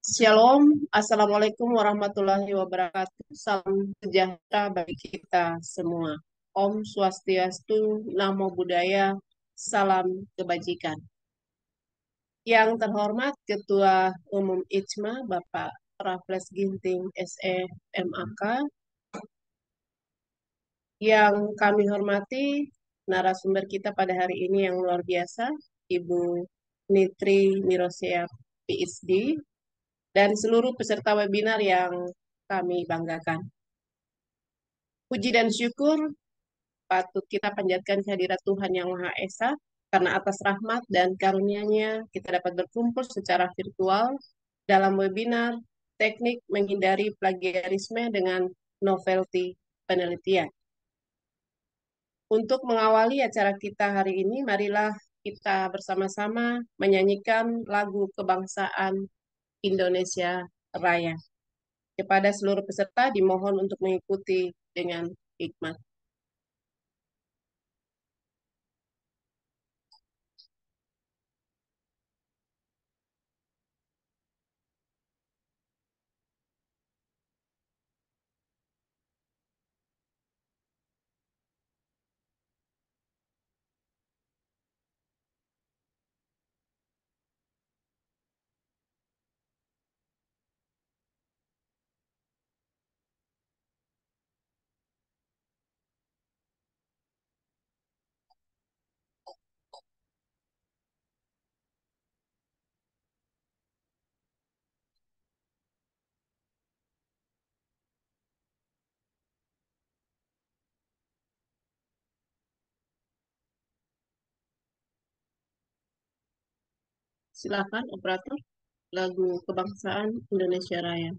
Shalom, Assalamualaikum warahmatullahi wabarakatuh. Salam sejahtera bagi kita semua. Om Swastiastu, Namo Buddhaya, salam kebajikan. Yang terhormat Ketua Umum IJMA, Bapak Raffles Ginting SE MAK, yang kami hormati narasumber kita pada hari ini yang luar biasa, Ibu Nitri Mirosea PhD, dan seluruh peserta webinar yang kami banggakan. Puji dan syukur patut kita panjatkan kehadirat Tuhan Yang Maha Esa, karena atas rahmat dan karunia-Nya kita dapat berkumpul secara virtual dalam webinar teknik menghindari plagiarisme dengan novelty penelitian. Untuk mengawali acara kita hari ini, marilah kita bersama-sama menyanyikan lagu kebangsaan Indonesia Raya. Kepada seluruh peserta dimohon untuk mengikuti dengan hikmat. Silakan operator, lagu kebangsaan Indonesia Raya.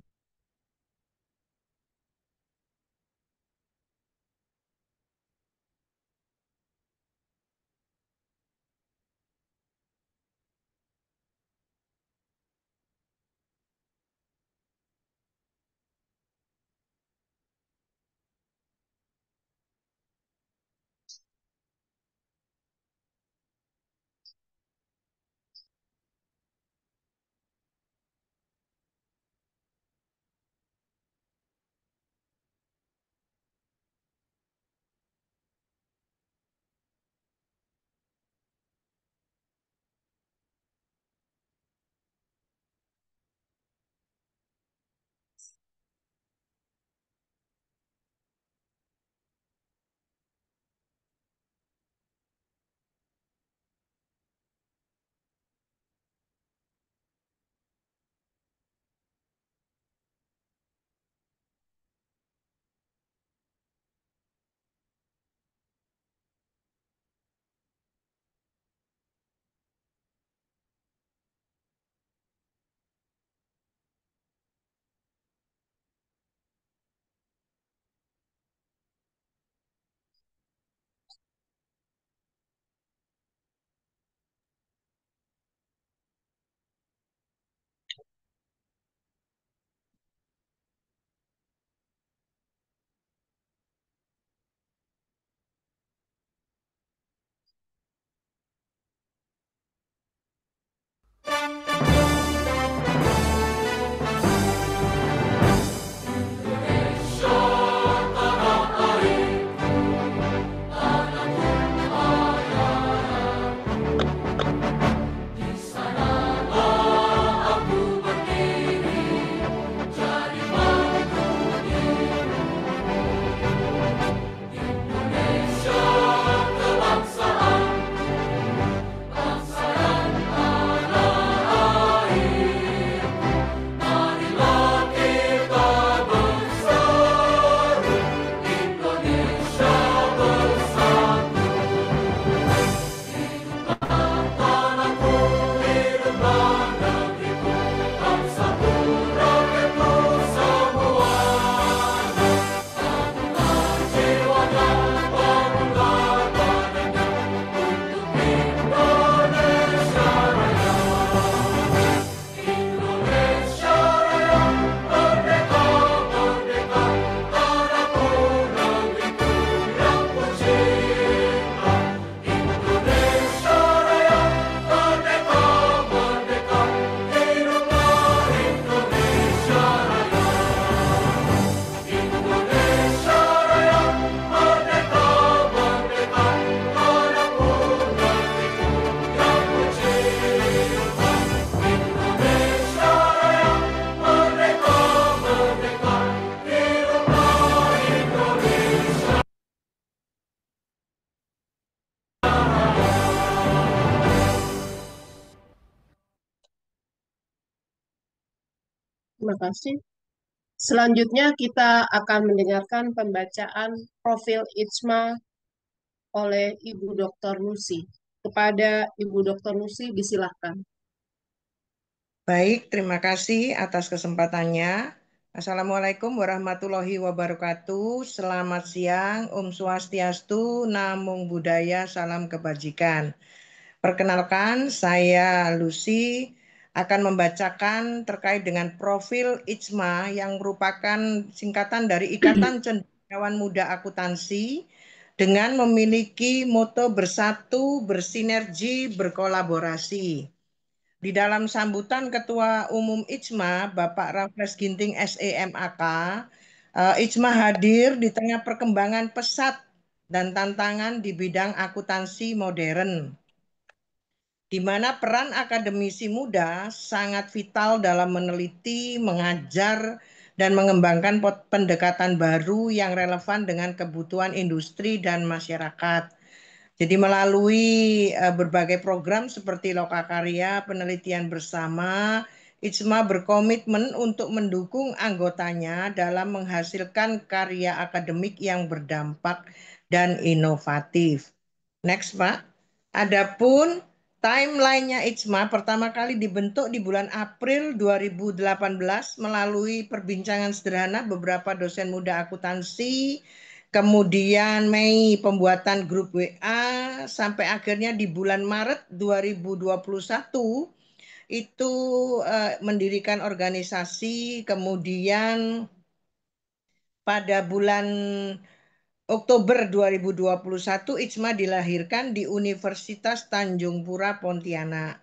Terima kasih. Selanjutnya kita akan mendengarkan pembacaan profil ITSMA oleh Ibu Dr. Lucy. Kepada Ibu Dr. Lucy, disilahkan. Baik, terima kasih atas kesempatannya. Assalamualaikum warahmatullahi wabarakatuh. Selamat siang, Om Swastiastu, Namo Buddhaya, salam kebajikan. Perkenalkan, saya Lucy akan membacakan terkait dengan profil IJMA yang merupakan singkatan dari Ikatan Cendekiawan Muda Akuntansi dengan memiliki moto bersatu, bersinergi, berkolaborasi. Di dalam sambutan Ketua Umum IJMA, Bapak Raffles Ginting SEMAK, IJMA hadir di tengah perkembangan pesat dan tantangan di bidang akuntansi modern, di mana peran akademisi muda sangat vital dalam meneliti, mengajar, dan mengembangkan pendekatan baru yang relevan dengan kebutuhan industri dan masyarakat. Jadi melalui berbagai program seperti Lokakarya, penelitian bersama, IJMA berkomitmen untuk mendukung anggotanya dalam menghasilkan karya akademik yang berdampak dan inovatif. Next, Pak. Adapun timeline-nya IJMA pertama kali dibentuk di bulan April 2018 melalui perbincangan sederhana beberapa dosen muda akuntansi. Kemudian Mei pembuatan grup WA sampai akhirnya di bulan Maret 2021 itu mendirikan organisasi. Kemudian pada bulan Oktober 2021 IJMA dilahirkan di Universitas Tanjung Pura Pontianak.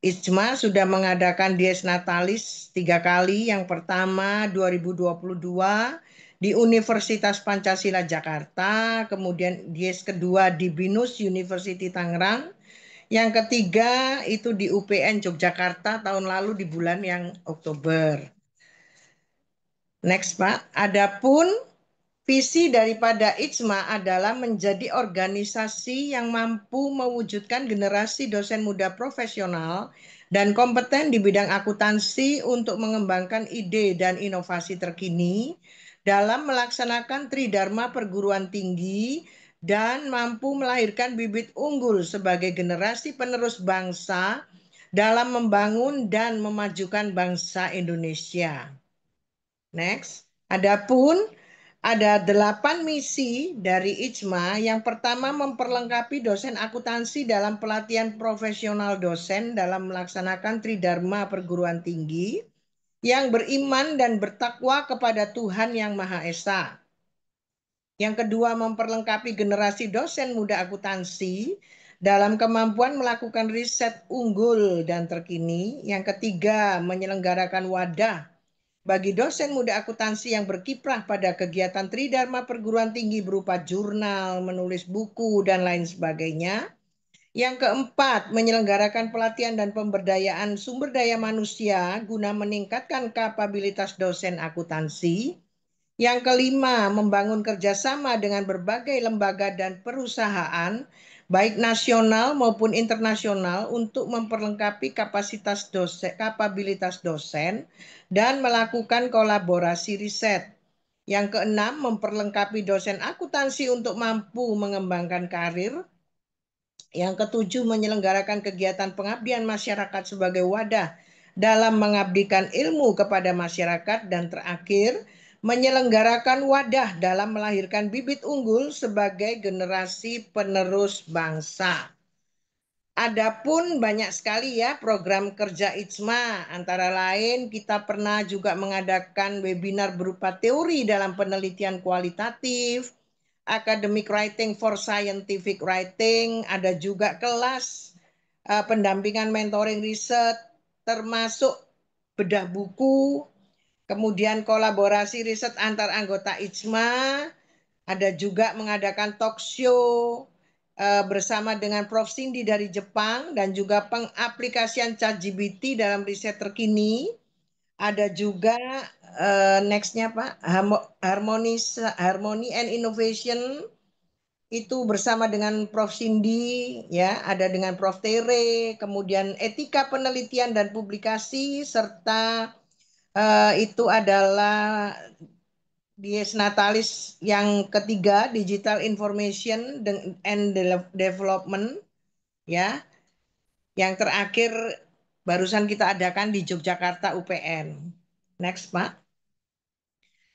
IJMA sudah mengadakan Dies Natalis 3 kali. Yang pertama 2022 di Universitas Pancasila Jakarta, kemudian Dies kedua di BINUS University Tangerang, yang ketiga itu di UPN Yogyakarta tahun lalu di bulan yang Oktober. Next, Pak. Adapun visi daripada IJMA adalah menjadi organisasi yang mampu mewujudkan generasi dosen muda profesional dan kompeten di bidang akuntansi untuk mengembangkan ide dan inovasi terkini dalam melaksanakan tridharma perguruan tinggi dan mampu melahirkan bibit unggul sebagai generasi penerus bangsa dalam membangun dan memajukan bangsa Indonesia. Next, adapun ada 8 misi dari IJMA. Yang pertama, memperlengkapi dosen akuntansi dalam pelatihan profesional dosen dalam melaksanakan tridharma perguruan tinggi yang beriman dan bertakwa kepada Tuhan Yang Maha Esa. Yang kedua, memperlengkapi generasi dosen muda akuntansi dalam kemampuan melakukan riset unggul dan terkini. Yang ketiga, menyelenggarakan wadah bagi dosen muda akuntansi yang berkiprah pada kegiatan tridharma perguruan tinggi berupa jurnal, menulis buku, dan lain sebagainya. Yang keempat, menyelenggarakan pelatihan dan pemberdayaan sumber daya manusia guna meningkatkan kapabilitas dosen akuntansi. Yang kelima, membangun kerjasama dengan berbagai lembaga dan perusahaan, baik nasional maupun internasional, untuk memperlengkapi kapabilitas dosen dan melakukan kolaborasi riset. Yang keenam, memperlengkapi dosen akuntansi untuk mampu mengembangkan karir. Yang ketujuh, menyelenggarakan kegiatan pengabdian masyarakat sebagai wadah dalam mengabdikan ilmu kepada masyarakat. Dan terakhir, menyelenggarakan wadah dalam melahirkan bibit unggul sebagai generasi penerus bangsa. Adapun banyak sekali ya program kerja IJMA, antara lain kita pernah juga mengadakan webinar berupa teori dalam penelitian kualitatif, academic writing for scientific writing, ada juga kelas pendampingan mentoring riset, termasuk bedah buku, kemudian kolaborasi riset antar anggota IJMA, ada juga mengadakan talk show bersama dengan Prof. Cindy dari Jepang, dan juga pengaplikasian ChatGPT dalam riset terkini. Ada juga nextnya Pak, Harmony and Innovation, itu bersama dengan Prof. Cindy, ya, ada dengan Prof. Tere, kemudian etika penelitian dan publikasi, serta Itu adalah Dies Natalis yang ketiga, Digital Information and Development, ya. Yang terakhir barusan kita adakan di Yogyakarta UPN. Next, Pak.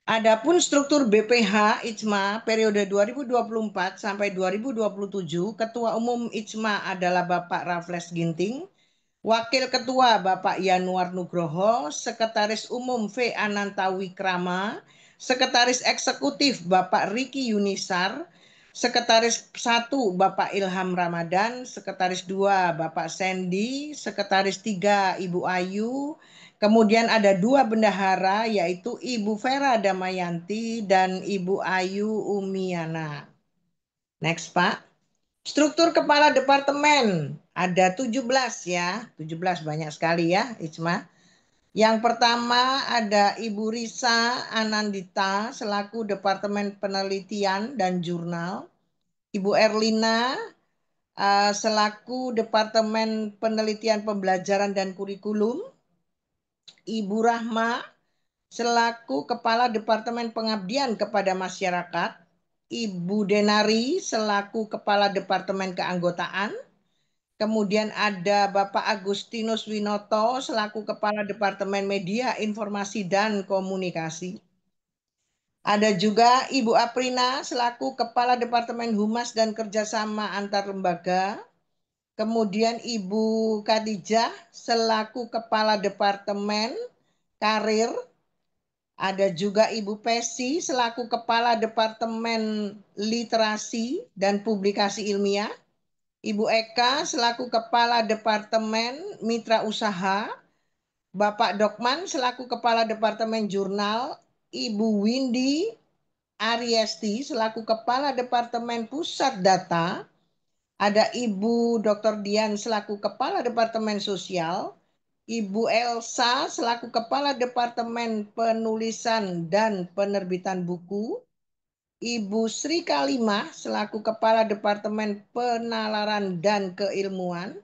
Adapun struktur BPH IJMA periode 2024 sampai 2027, Ketua Umum IJMA adalah Bapak Raffles Ginting, Wakil Ketua Bapak Yanuar Nugroho, Sekretaris Umum V. Ananta Wikrama, Sekretaris Eksekutif Bapak Riki Yunisar, Sekretaris 1 Bapak Ilham Ramadan, Sekretaris 2 Bapak Sandy, Sekretaris 3 Ibu Ayu, kemudian ada 2 bendahara yaitu Ibu Vera Damayanti dan Ibu Ayu Umiana. Next, Pak. Struktur kepala departemen ada 17 ya, 17 banyak sekali ya, Ijma. Yang pertama ada Ibu Risa Anandita selaku Departemen Penelitian dan Jurnal, Ibu Erlina selaku Departemen Penelitian Pembelajaran dan Kurikulum, Ibu Rahma selaku Kepala Departemen Pengabdian kepada Masyarakat, Ibu Denari selaku Kepala Departemen Keanggotaan, kemudian ada Bapak Agustinus Winoto selaku Kepala Departemen Media, Informasi, dan Komunikasi. Ada juga Ibu Aprina selaku Kepala Departemen Humas dan Kerjasama Antar Lembaga. Kemudian Ibu Khadijah selaku Kepala Departemen Karir. Ada juga Ibu Pesi selaku Kepala Departemen Literasi dan Publikasi Ilmiah. Ibu Eka selaku Kepala Departemen Mitra Usaha, Bapak Dokman selaku Kepala Departemen Jurnal, Ibu Windy Ariesti selaku Kepala Departemen Pusat Data, ada Ibu Dr. Dian selaku Kepala Departemen Sosial, Ibu Elsa selaku Kepala Departemen Penulisan dan Penerbitan Buku, Ibu Sri Kalimah selaku Kepala Departemen Penalaran dan Keilmuan,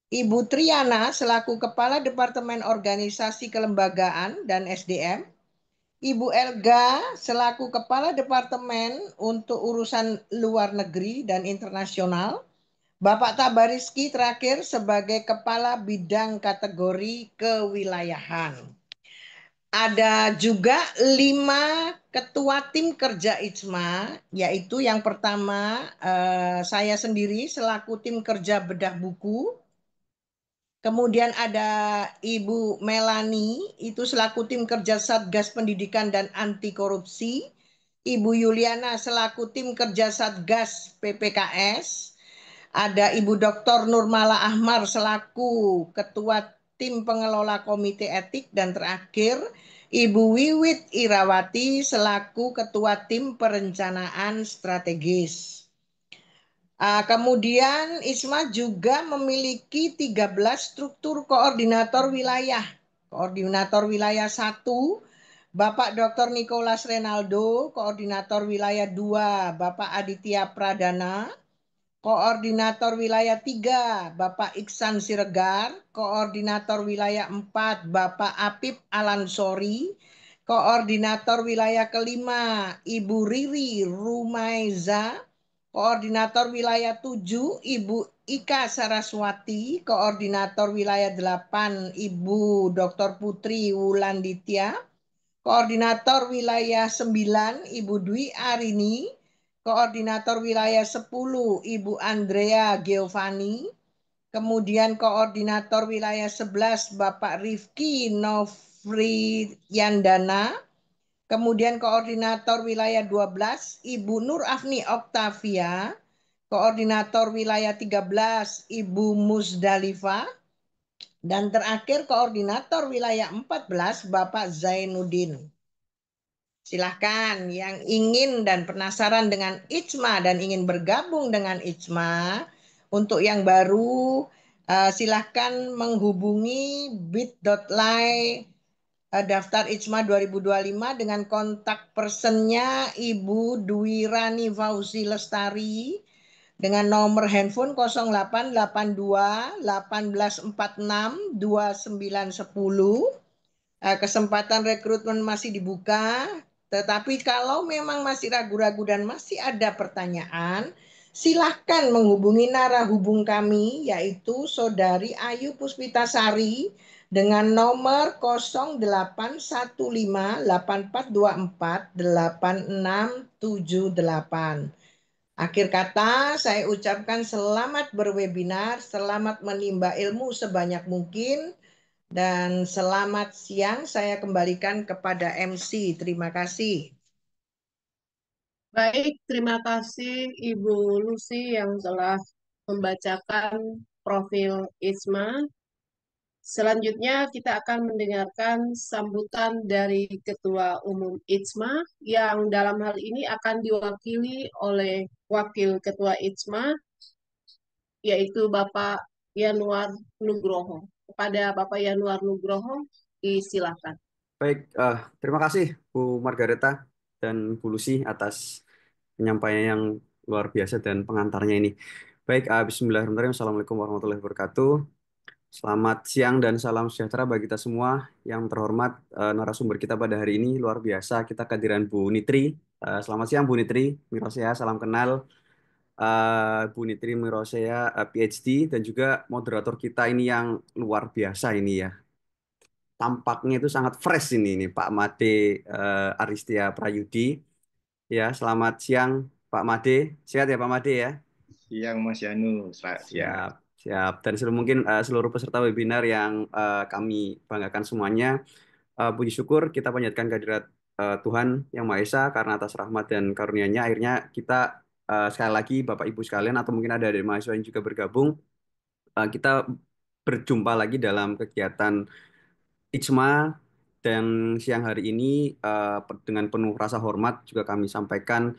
Ibu Triana selaku Kepala Departemen Organisasi Kelembagaan dan SDM, Ibu Elga selaku Kepala Departemen untuk Urusan Luar Negeri dan Internasional, Bapak Tabariski terakhir sebagai Kepala Bidang Kategori Kewilayahan. Ada juga 5 ketua tim kerja IJMA, yaitu yang pertama saya sendiri selaku tim kerja bedah buku. Kemudian ada Ibu Melani, itu selaku tim kerja Satgas Pendidikan dan Anti Korupsi. Ibu Yuliana selaku tim kerja Satgas PPKS. Ada Ibu Dr. Nurmala Ahmar selaku Ketua Tim Pengelola Komite Etik. Dan terakhir, Ibu Wiwit Irawati selaku Ketua Tim Perencanaan Strategis. Kemudian ISMA juga memiliki 13 struktur koordinator wilayah. Koordinator wilayah 1, Bapak Dr. Nicholas Renaldo, koordinator wilayah 2, Bapak Aditya Pradana, koordinator wilayah 3, Bapak Iksan Siregar, koordinator wilayah 4, Bapak Apip Alansori, koordinator wilayah kelima, Ibu Riri Rumaiza, koordinator wilayah 7, Ibu Ika Saraswati, koordinator wilayah 8, Ibu Dr. Putri Wulanditya, koordinator wilayah 9, Ibu Dwi Arini, koordinator wilayah 10, Ibu Andrea Giovanni, kemudian koordinator wilayah 11, Bapak Rifki Novriandana, kemudian koordinator wilayah 12, Ibu Nur Afni Oktavia, koordinator wilayah 13, Ibu Musdalifah, dan terakhir koordinator wilayah 14, Bapak Zainuddin. Silahkan yang ingin dan penasaran dengan IJMA dan ingin bergabung dengan IJMA, untuk yang baru silahkan menghubungi bit.ly daftar IJMA 2025 dengan kontak personnya Ibu Dwi Rani Fauzi Lestari dengan nomor handphone 0882 1846 2910. Kesempatan rekrutmen masih dibuka, tetapi kalau memang masih ragu-ragu dan masih ada pertanyaan, silahkan menghubungi narahubung kami, yaitu Saudari Ayu Puspitasari dengan nomor 081584248678. Akhir kata, saya ucapkan selamat berwebinar, selamat menimba ilmu sebanyak mungkin, dan selamat siang, saya kembalikan kepada MC. Terima kasih. Baik, terima kasih Ibu Lucy yang telah membacakan profil ISMA. Selanjutnya kita akan mendengarkan sambutan dari Ketua Umum ISMA yang dalam hal ini akan diwakili oleh Wakil Ketua ISMA, yaitu Bapak Yanuar Nugroho. Kepada Bapak Yanuar Nugroho, disilakan. Baik, terima kasih Bu Margareta dan Bu Lucy atas penyampaian yang luar biasa dan pengantarnya ini. Baik, Bismillahirrahmanirrahim. Assalamualaikum warahmatullahi wabarakatuh. Selamat siang dan salam sejahtera bagi kita semua. Yang terhormat, narasumber kita pada hari ini luar biasa. Kita kehadiran Bu Nitri. Selamat siang Bu Nitri, Mirosea, salam kenal. Bu Nitri Mirosea, PhD, dan juga moderator kita ini yang luar biasa ini ya. Tampaknya itu sangat fresh ini Pak Made Aristia Prayudi. Ya, selamat siang Pak Made. Sehat ya Pak Made ya? Siang Mas Yanu, selamat siang. Siap, siap. Dan mungkin seluruh peserta webinar yang kami banggakan semuanya, puji syukur kita panjatkan kehadirat Tuhan Yang Maha Esa karena atas rahmat dan karunia-Nya akhirnya kita sekali lagi Bapak Ibu sekalian atau mungkin ada dari mahasiswa yang juga bergabung, kita berjumpa lagi dalam kegiatan IJMA. Dan siang hari ini dengan penuh rasa hormat juga kami sampaikan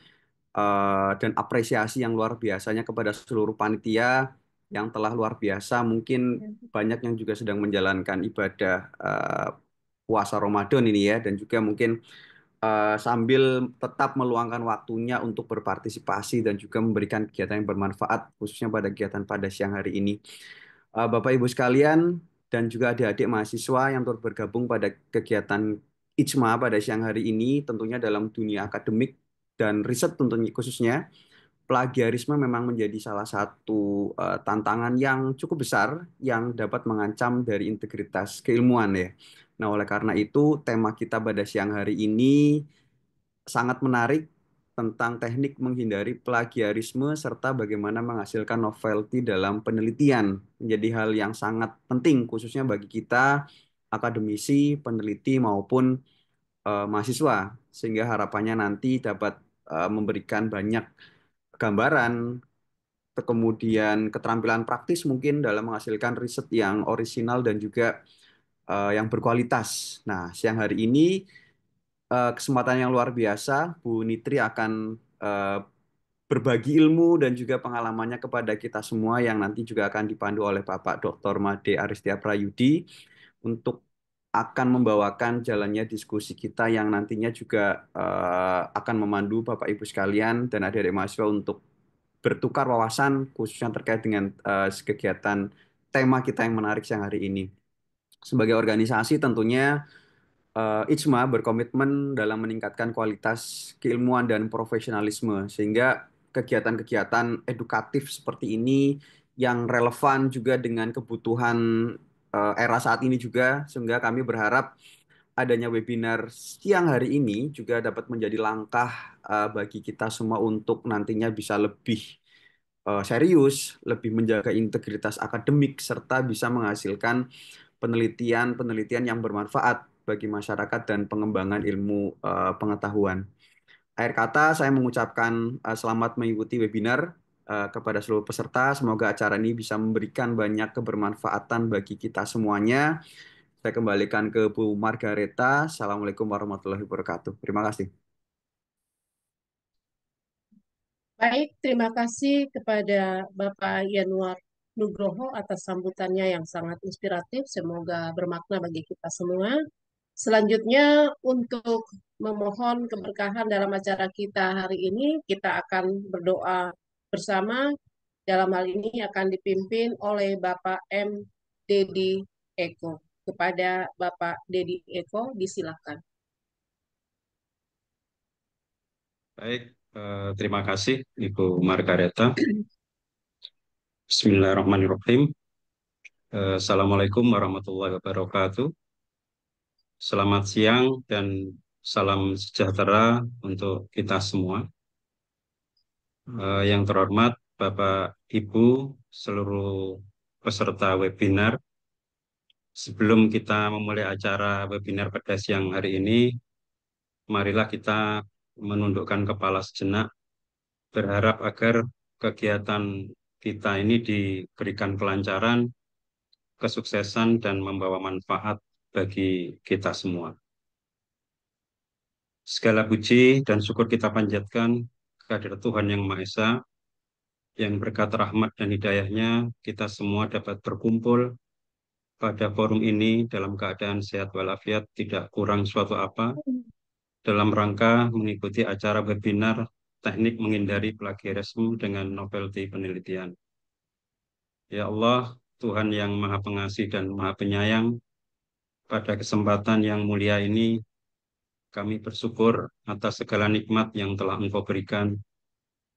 dan apresiasi yang luar biasanya kepada seluruh panitia yang telah luar biasa. Mungkin banyak yang juga sedang menjalankan ibadah puasa Ramadan ini ya, dan juga mungkin sambil tetap meluangkan waktunya untuk berpartisipasi dan juga memberikan kegiatan yang bermanfaat, khususnya pada kegiatan pada siang hari ini. Bapak Ibu sekalian dan juga adik-adik mahasiswa yang turut bergabung pada kegiatan IJMA pada siang hari ini, tentunya dalam dunia akademik dan riset tentunya khususnya, plagiarisme memang menjadi salah satu tantangan yang cukup besar yang dapat mengancam dari integritas keilmuan ya. Nah, oleh karena itu tema kita pada siang hari ini sangat menarik tentang teknik menghindari plagiarisme serta bagaimana menghasilkan novelty dalam penelitian. Menjadi hal yang sangat penting khususnya bagi kita akademisi, peneliti maupun mahasiswa, sehingga harapannya nanti dapat memberikan banyak gambaran, kemudian keterampilan praktis mungkin dalam menghasilkan riset yang orisinal dan juga yang berkualitas. Nah, siang hari ini kesempatan yang luar biasa, Bu Nitri akan berbagi ilmu dan juga pengalamannya kepada kita semua yang nanti juga akan dipandu oleh Bapak Dr. Made Aristia Prayudi untuk akan membawakan jalannya diskusi kita yang nantinya juga akan memandu Bapak Ibu sekalian dan adik-adik mahasiswa untuk bertukar wawasan khususnya terkait dengan kegiatan tema kita yang menarik siang hari ini. Sebagai organisasi tentunya IJMA berkomitmen dalam meningkatkan kualitas keilmuan dan profesionalisme sehingga kegiatan-kegiatan edukatif seperti ini yang relevan juga dengan kebutuhan era saat ini juga, sehingga kami berharap adanya webinar siang hari ini juga dapat menjadi langkah bagi kita semua untuk nantinya bisa lebih serius, lebih menjaga integritas akademik, serta bisa menghasilkan penelitian-penelitian yang bermanfaat bagi masyarakat dan pengembangan ilmu pengetahuan. Akhir kata, saya mengucapkan selamat mengikuti webinar kepada seluruh peserta. Semoga acara ini bisa memberikan banyak kebermanfaatan bagi kita semuanya. Saya kembalikan ke Bu Margareta. Assalamualaikum warahmatullahi wabarakatuh. Terima kasih. Baik, terima kasih kepada Bapak Yanuar Nugroho atas sambutannya yang sangat inspiratif. Semoga bermakna bagi kita semua. Selanjutnya, untuk memohon keberkahan dalam acara kita hari ini, kita akan berdoa bersama. Dalam hal ini akan dipimpin oleh Bapak M. Dedi Eko. kepada Bapak Dedi Eko, disilakan. Baik, terima kasih Ibu Margareta. Bismillahirrahmanirrahim. Assalamualaikum warahmatullahi wabarakatuh. Selamat siang dan salam sejahtera untuk kita semua. Yang terhormat Bapak Ibu, seluruh peserta webinar. Sebelum kita memulai acara webinar pada siang hari ini, marilah kita menundukkan kepala sejenak, berharap agar kegiatan kita ini diberikan kelancaran, kesuksesan, dan membawa manfaat bagi kita semua. Segala puji dan syukur kita panjatkan kehadirat Tuhan Yang Maha Esa, yang berkat rahmat dan hidayahnya kita semua dapat berkumpul pada forum ini dalam keadaan sehat walafiat, tidak kurang suatu apa, dalam rangka mengikuti acara webinar teknik menghindari plagiarisme dengan novelty penelitian. Ya Allah, Tuhan yang Maha Pengasih dan Maha Penyayang, pada kesempatan yang mulia ini, kami bersyukur atas segala nikmat yang telah Engkau berikan,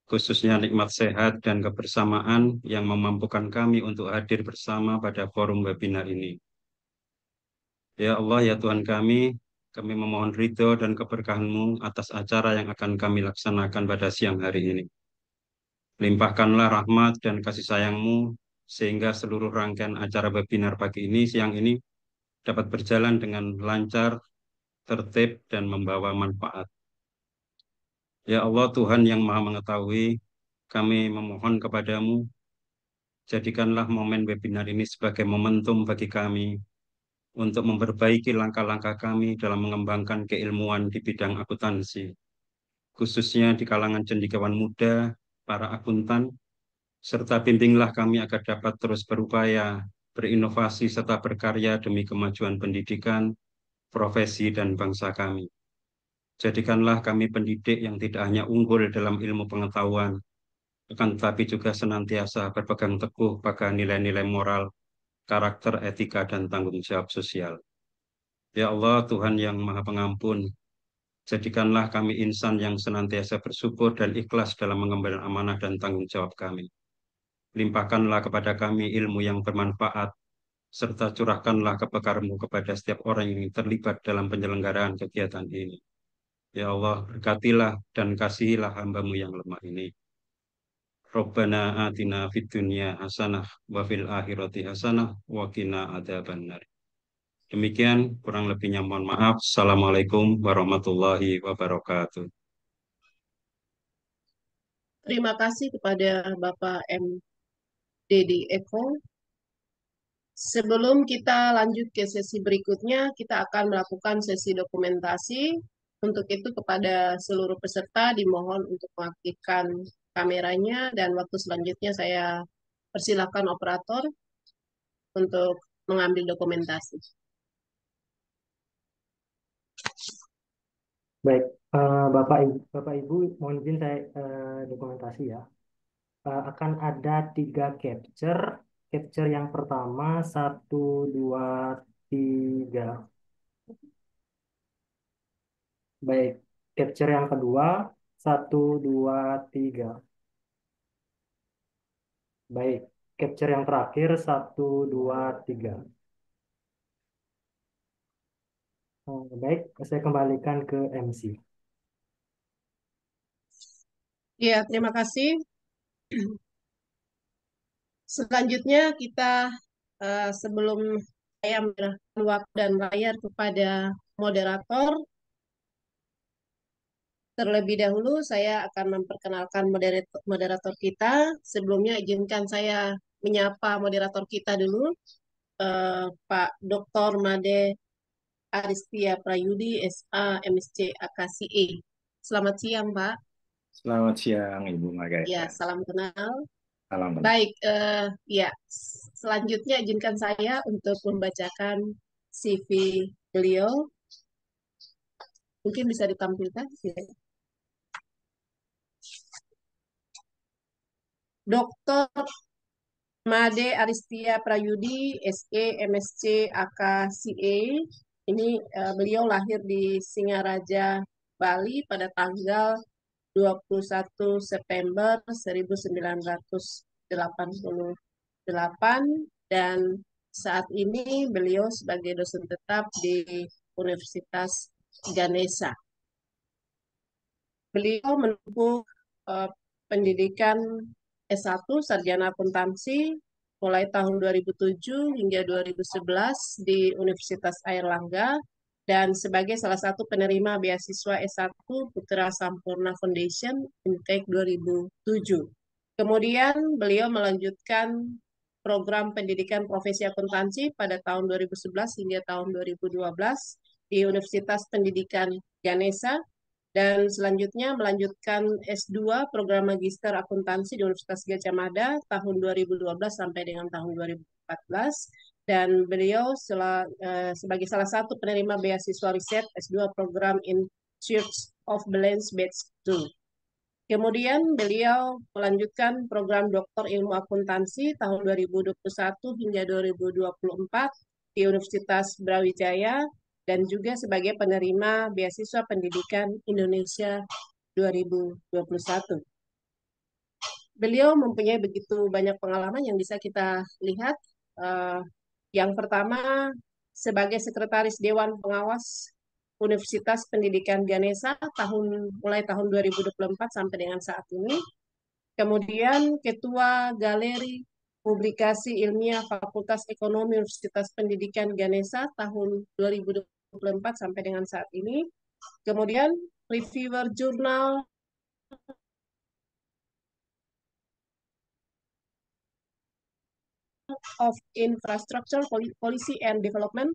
khususnya nikmat sehat dan kebersamaan yang memampukan kami untuk hadir bersama pada forum webinar ini. Ya Allah, ya Tuhan kami memohon ridho dan keberkahan-Mu atas acara yang akan kami laksanakan pada siang hari ini. Limpahkanlah rahmat dan kasih sayang-Mu, sehingga seluruh rangkaian acara webinar pagi ini, siang ini, dapat berjalan dengan lancar, tertib, dan membawa manfaat. Ya Allah, Tuhan yang Maha Mengetahui, kami memohon kepadamu, jadikanlah momen webinar ini sebagai momentum bagi kami untuk memperbaiki langkah-langkah kami dalam mengembangkan keilmuan di bidang akuntansi, khususnya di kalangan cendekiawan muda, para akuntan, serta bimbinglah kami agar dapat terus berupaya, berinovasi, serta berkarya demi kemajuan pendidikan, profesi, dan bangsa kami. Jadikanlah kami pendidik yang tidak hanya unggul dalam ilmu pengetahuan, akan tetapi juga senantiasa berpegang teguh pada nilai-nilai moral, karakter, etika, dan tanggung jawab sosial. Ya Allah, Tuhan yang Maha Pengampun, jadikanlah kami insan yang senantiasa bersyukur dan ikhlas dalam mengemban amanah dan tanggung jawab kami. Limpahkanlah kepada kami ilmu yang bermanfaat, serta curahkanlah keberkahan-Mu kepada setiap orang yang terlibat dalam penyelenggaraan kegiatan ini. Ya Allah, berkatilah dan kasihilah hamba-Mu yang lemah ini. Rabbana atina fid dunya hasanah wa fil akhirati hasanah wa qina adzabannar. Demikian, kurang lebihnya mohon maaf. Assalamualaikum warahmatullahi wabarakatuh. Terima kasih kepada Bapak M. Dedi Eko. Sebelum kita lanjut ke sesi berikutnya, kita akan melakukan sesi dokumentasi. Untuk itu kepada seluruh peserta dimohon untuk mengaktifkan kameranya, dan waktu selanjutnya saya persilakan operator untuk mengambil dokumentasi. Baik, Bapak Ibu, mohon izin saya dokumentasi ya. Akan ada 3 capture. Capture yang pertama 1, 2, 3. Baik, capture yang kedua 1, 2, 3. Baik, capture yang terakhir 1, 2, 3. Baik, saya kembalikan ke MC. Ya, terima kasih. Selanjutnya kita sebelum saya menyerahkan waktu dan layar kepada moderator, terlebih dahulu saya akan memperkenalkan moderator kita. Sebelumnya izinkan saya menyapa moderator kita dulu, Pak Dr. Made Aristia Prayudi, SA, MSc AKCE. Selamat siang, Pak. Selamat siang, Ibu Ya, Margareta. salam kenal. Salam kenal. Baik, ya. Selanjutnya izinkan saya untuk membacakan CV beliau. Mungkin bisa ditampilkan. Ya. Dr. Made Aristia Prayudi, SE, MSc, AK, CA. Ini beliau lahir di Singaraja, Bali pada tanggal 21 September 1988 dan saat ini beliau sebagai dosen tetap di Universitas Ganesha. Beliau menempuh pendidikan S1 Sarjana Akuntansi mulai tahun 2007 hingga 2011 di Universitas Airlangga dan sebagai salah satu penerima beasiswa S1 Putra Sampurna Foundation Intake 2007. Kemudian beliau melanjutkan program pendidikan profesi akuntansi pada tahun 2011 hingga tahun 2012 di Universitas Pendidikan Ganesha dan selanjutnya melanjutkan S2 program Magister Akuntansi di Universitas Gadjah Mada tahun 2012 sampai dengan tahun 2014 dan beliau sebagai salah satu penerima beasiswa riset S2 program in Search of Balance Batch 2. Kemudian beliau melanjutkan program Doktor Ilmu Akuntansi tahun 2021 hingga 2024 di Universitas Brawijaya dan juga sebagai penerima beasiswa pendidikan Indonesia 2021. Beliau mempunyai begitu banyak pengalaman yang bisa kita lihat. Yang pertama, sebagai Sekretaris Dewan Pengawas Universitas Pendidikan Ganesha mulai tahun 2024 sampai dengan saat ini. Kemudian Ketua Galeri Publikasi Ilmiah Fakultas Ekonomi Universitas Pendidikan Ganesha tahun 2024 sampai dengan saat ini. Kemudian Reviewer Jurnal of Infrastructure Policy and Development.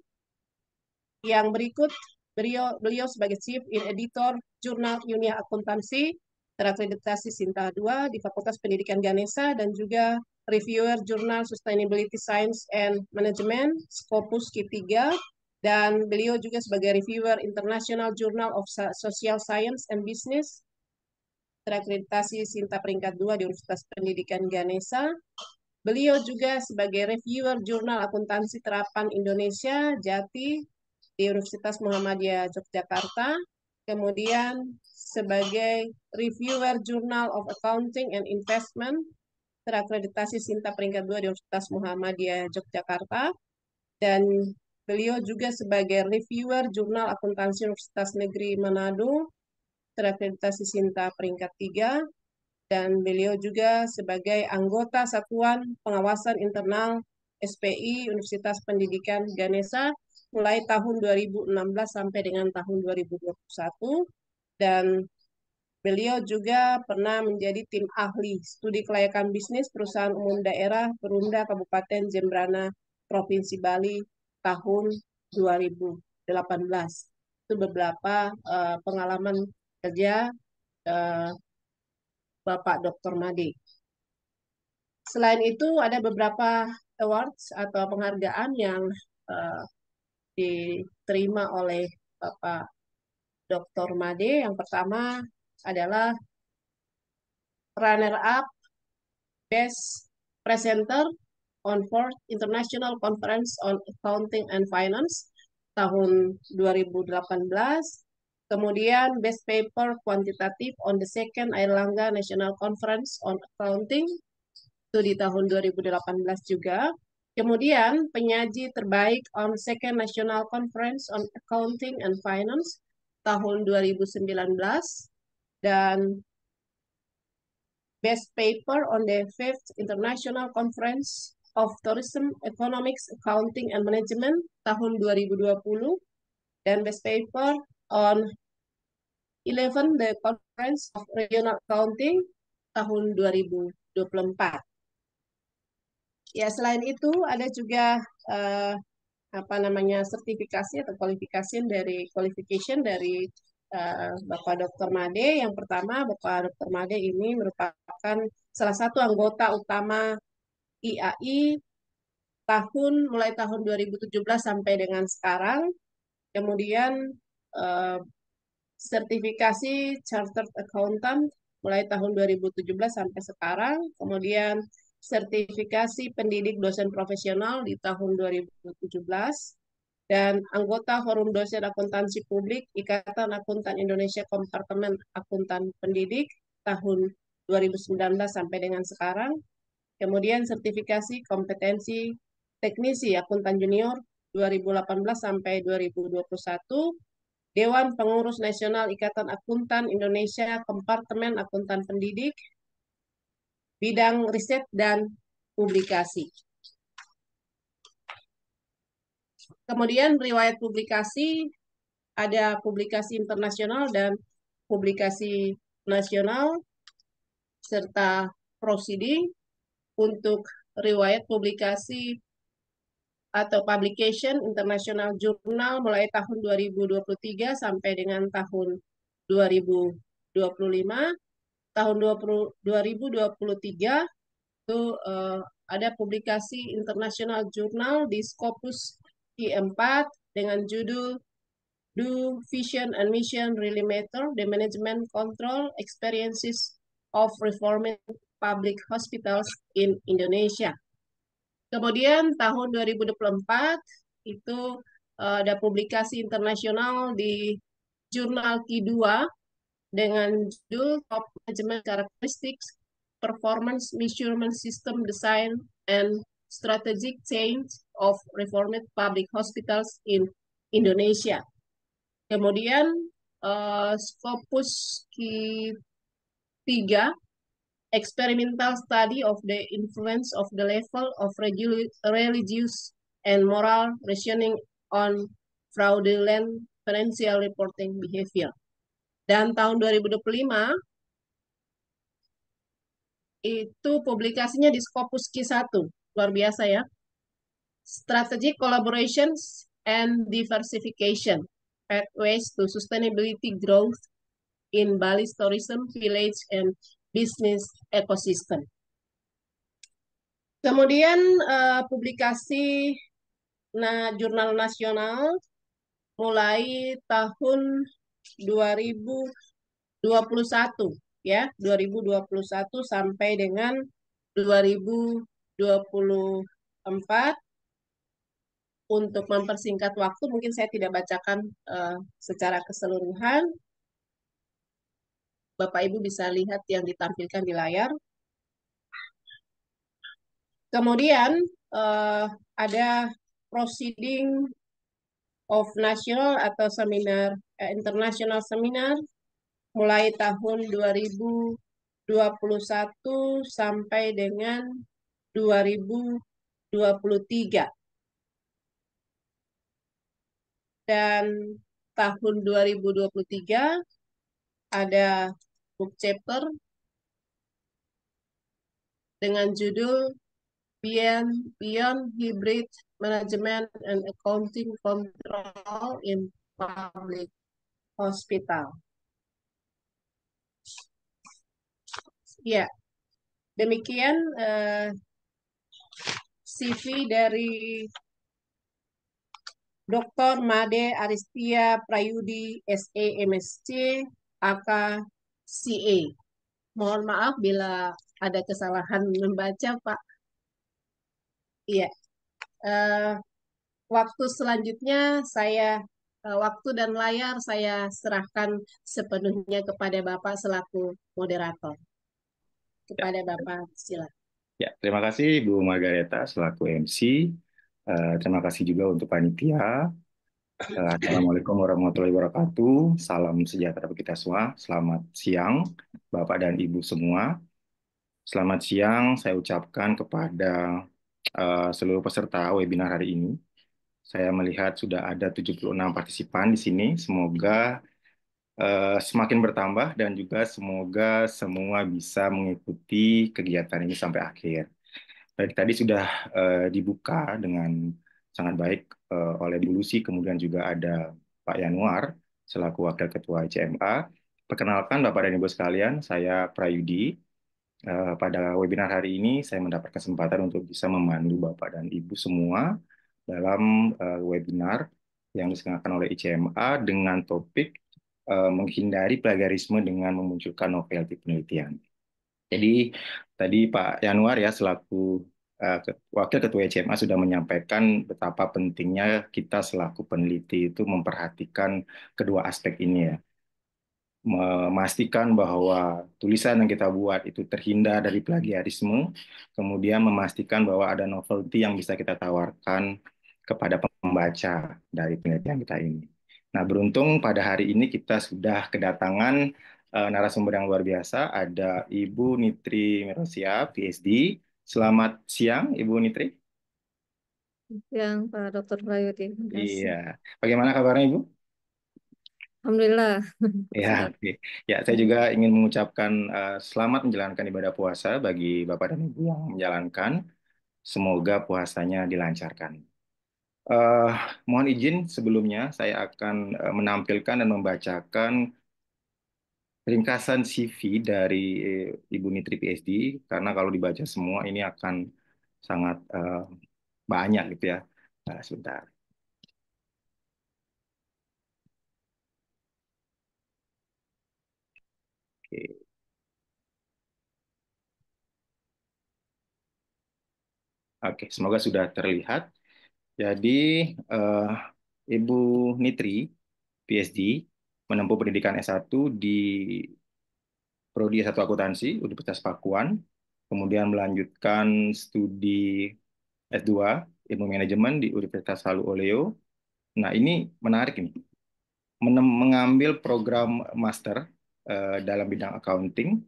Yang berikut, beliau sebagai Chief Editor Jurnal Ilmiah Akuntansi terakreditasi Sinta 2 di Fakultas Pendidikan Ganesha dan juga Reviewer Jurnal Sustainability Science and Management Scopus Q3 dan beliau juga sebagai Reviewer International Journal of Social Science and Business terakreditasi Sinta peringkat 2 di Universitas Pendidikan Ganesha. Beliau juga sebagai Reviewer Jurnal Akuntansi Terapan Indonesia Jati di Universitas Muhammadiyah Yogyakarta, kemudian sebagai Reviewer Journal of Accounting and Investment terakreditasi Sinta peringkat 2 di Universitas Muhammadiyah Yogyakarta, dan beliau juga sebagai Reviewer Jurnal Akuntansi Universitas Negeri Manado terakreditasi Sinta peringkat 3, dan beliau juga sebagai anggota Satuan Pengawasan Internal SPI Universitas Pendidikan Ganesha mulai tahun 2016 sampai dengan tahun 2021 dan beliau juga pernah menjadi tim ahli studi kelayakan bisnis perusahaan umum daerah Perunda Kabupaten Jembrana Provinsi Bali tahun 2018. Itu beberapa pengalaman kerja Bapak Dr. Made. Selain itu ada beberapa awards atau penghargaan yang diterima oleh Bapak Dr. Made. Yang pertama adalah runner-up Best Presenter on 4th International Conference on Accounting and Finance tahun 2018. Kemudian Best Paper Quantitative on the Second Airlangga National Conference on Accounting itu di tahun 2018 juga. Kemudian penyaji terbaik on Second National Conference on Accounting and Finance tahun 2019 dan Best Paper on the 5th International Conference of Tourism Economics, Accounting and Management tahun 2020 dan Best Paper on 11 the Conference of Regional Accounting tahun 2024. Ya, selain itu ada juga sertifikasi atau qualification dari Bapak Dr. Made. Yang pertama, Bapak Dr. Made ini merupakan salah satu anggota utama IAI mulai tahun 2017 sampai dengan sekarang. Kemudian sertifikasi Chartered Accountant mulai tahun 2017 sampai sekarang. Kemudian sertifikasi pendidik dosen profesional di tahun 2017, dan anggota Forum Dosen Akuntansi Publik Ikatan Akuntan Indonesia Kompartemen Akuntan Pendidik tahun 2019 sampai dengan sekarang. Kemudian sertifikasi kompetensi teknisi akuntan junior 2018 sampai 2021, Dewan Pengurus Nasional Ikatan Akuntan Indonesia Kompartemen Akuntan Pendidik, bidang riset dan publikasi. Kemudian riwayat publikasi, ada publikasi internasional dan publikasi nasional, serta proceeding. Untuk riwayat publikasi atau publication international jurnal mulai tahun 2023 sampai dengan tahun 2025. Tahun 2023 itu ada publikasi internasional jurnal di Scopus Q4 dengan judul Do Vision and Mission Really Matter? The Management Control Experiences of Reforming Public Hospitals in Indonesia. Kemudian tahun 2024 itu ada publikasi internasional di jurnal Q2 dengan judul Top Management Characteristics, Performance Measurement System Design and Strategic Change of Reformed Public Hospitals in Indonesia. Kemudian Scopus Q3, Experimental Study of the Influence of the Level of Religious and Moral Reasoning on Fraudulent Financial Reporting Behavior. Dan tahun 2025 itu publikasinya di Scopus Q1, luar biasa ya. Strategic Collaborations and Diversification, Pathways to Sustainability Growth in Bali's Tourism Village and Business Ecosystem. Kemudian publikasi jurnal nasional mulai tahun 2021 ya, 2021 sampai dengan 2024. Untuk mempersingkat waktu mungkin saya tidak bacakan secara keseluruhan. Bapak Ibu bisa lihat yang ditampilkan di layar. Kemudian ada proceeding of national atau seminar international seminar mulai tahun 2021 sampai dengan 2023. Dan tahun 2023 ada book chapter dengan judul Beyond Hybrid Management and Accounting Control in Public Hospital. Ya, demikian CV dari Dr. Made Aristia Prayudi, SE MSc, AK CA. Mohon maaf bila ada kesalahan membaca, Pak. Iya. Waktu selanjutnya waktu dan layar saya serahkan sepenuhnya kepada Bapak selaku moderator. Kepada Bapak, silakan. Ya, terima kasih Bu Margareta selaku MC. Terima kasih juga untuk panitia. Assalamualaikum warahmatullahi wabarakatuh. Salam sejahtera bagi kita semua. Selamat siang, Bapak dan Ibu semua. Selamat siang saya ucapkan kepada seluruh peserta webinar hari ini. Saya melihat sudah ada 76 partisipan di sini. Semoga semakin bertambah dan juga semoga semua bisa mengikuti kegiatan ini sampai akhir. Baik, tadi sudah dibuka dengan sangat baik oleh Bu Lucy, kemudian juga ada Pak Yanuar selaku Wakil Ketua ICMA. Perkenalkan Bapak dan Ibu sekalian, saya Prayudi. Pada webinar hari ini saya mendapat kesempatan untuk bisa memandu Bapak dan Ibu semua dalam webinar yang diselenggarakan oleh ICMA dengan topik menghindari plagiarisme dengan memunculkan novelty penelitian. Jadi tadi Pak Yanuar ya selaku Wakil Ketua ECMA sudah menyampaikan betapa pentingnya kita selaku peneliti itu memperhatikan kedua aspek ini ya. Memastikan bahwa tulisan yang kita buat itu terhindar dari plagiarisme, kemudian memastikan bahwa ada novelty yang bisa kita tawarkan kepada pembaca dari penelitian kita ini. Nah, beruntung pada hari ini kita sudah kedatangan narasumber yang luar biasa, ada Ibu Nitri Merosia, PhD. Selamat siang, Ibu Nitri. Yang Pak Dr. Prayudi. Terima kasih. Iya, bagaimana kabarnya Ibu? Alhamdulillah. Ya, Sehat. oke. Ya, saya juga ingin mengucapkan selamat menjalankan ibadah puasa bagi Bapak dan Ibu yang menjalankan. Semoga puasanya dilancarkan. Eh, Mohon izin sebelumnya saya akan menampilkan dan membacakan ringkasan CV dari Ibu Nitri PhD karena kalau dibaca semua ini akan sangat banyak gitu ya. Sebentar. Oke. Oke, semoga sudah terlihat. Jadi, eh, Ibu Nitri, PhD, menempuh pendidikan S1 di Prodi S1 Akuntansi, Universitas Pakuan, kemudian melanjutkan studi S2, Ilmu Manajemen di Universitas Halu Oleo. Nah, ini menarik ini. Mengambil program master dalam bidang accounting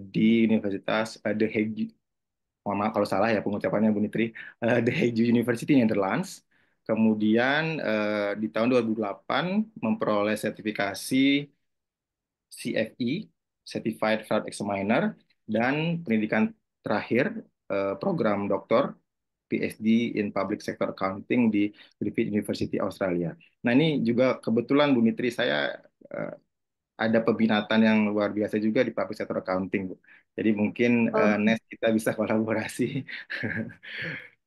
di Universitas The Hague, mohon maaf kalau salah ya pengucapannya Bu Nitri, The Hague University Netherlands. Kemudian di tahun 2008 memperoleh sertifikasi CFE, Certified Fraud Examiner, dan pendidikan terakhir program doktor PhD in Public Sector Accounting di Griffith University Australia. Nah ini juga kebetulan Bu Nitri saya eh, ada peminatan yang luar biasa juga di Public Sector Accounting, Bu. Jadi mungkin Oh, next kita bisa kolaborasi.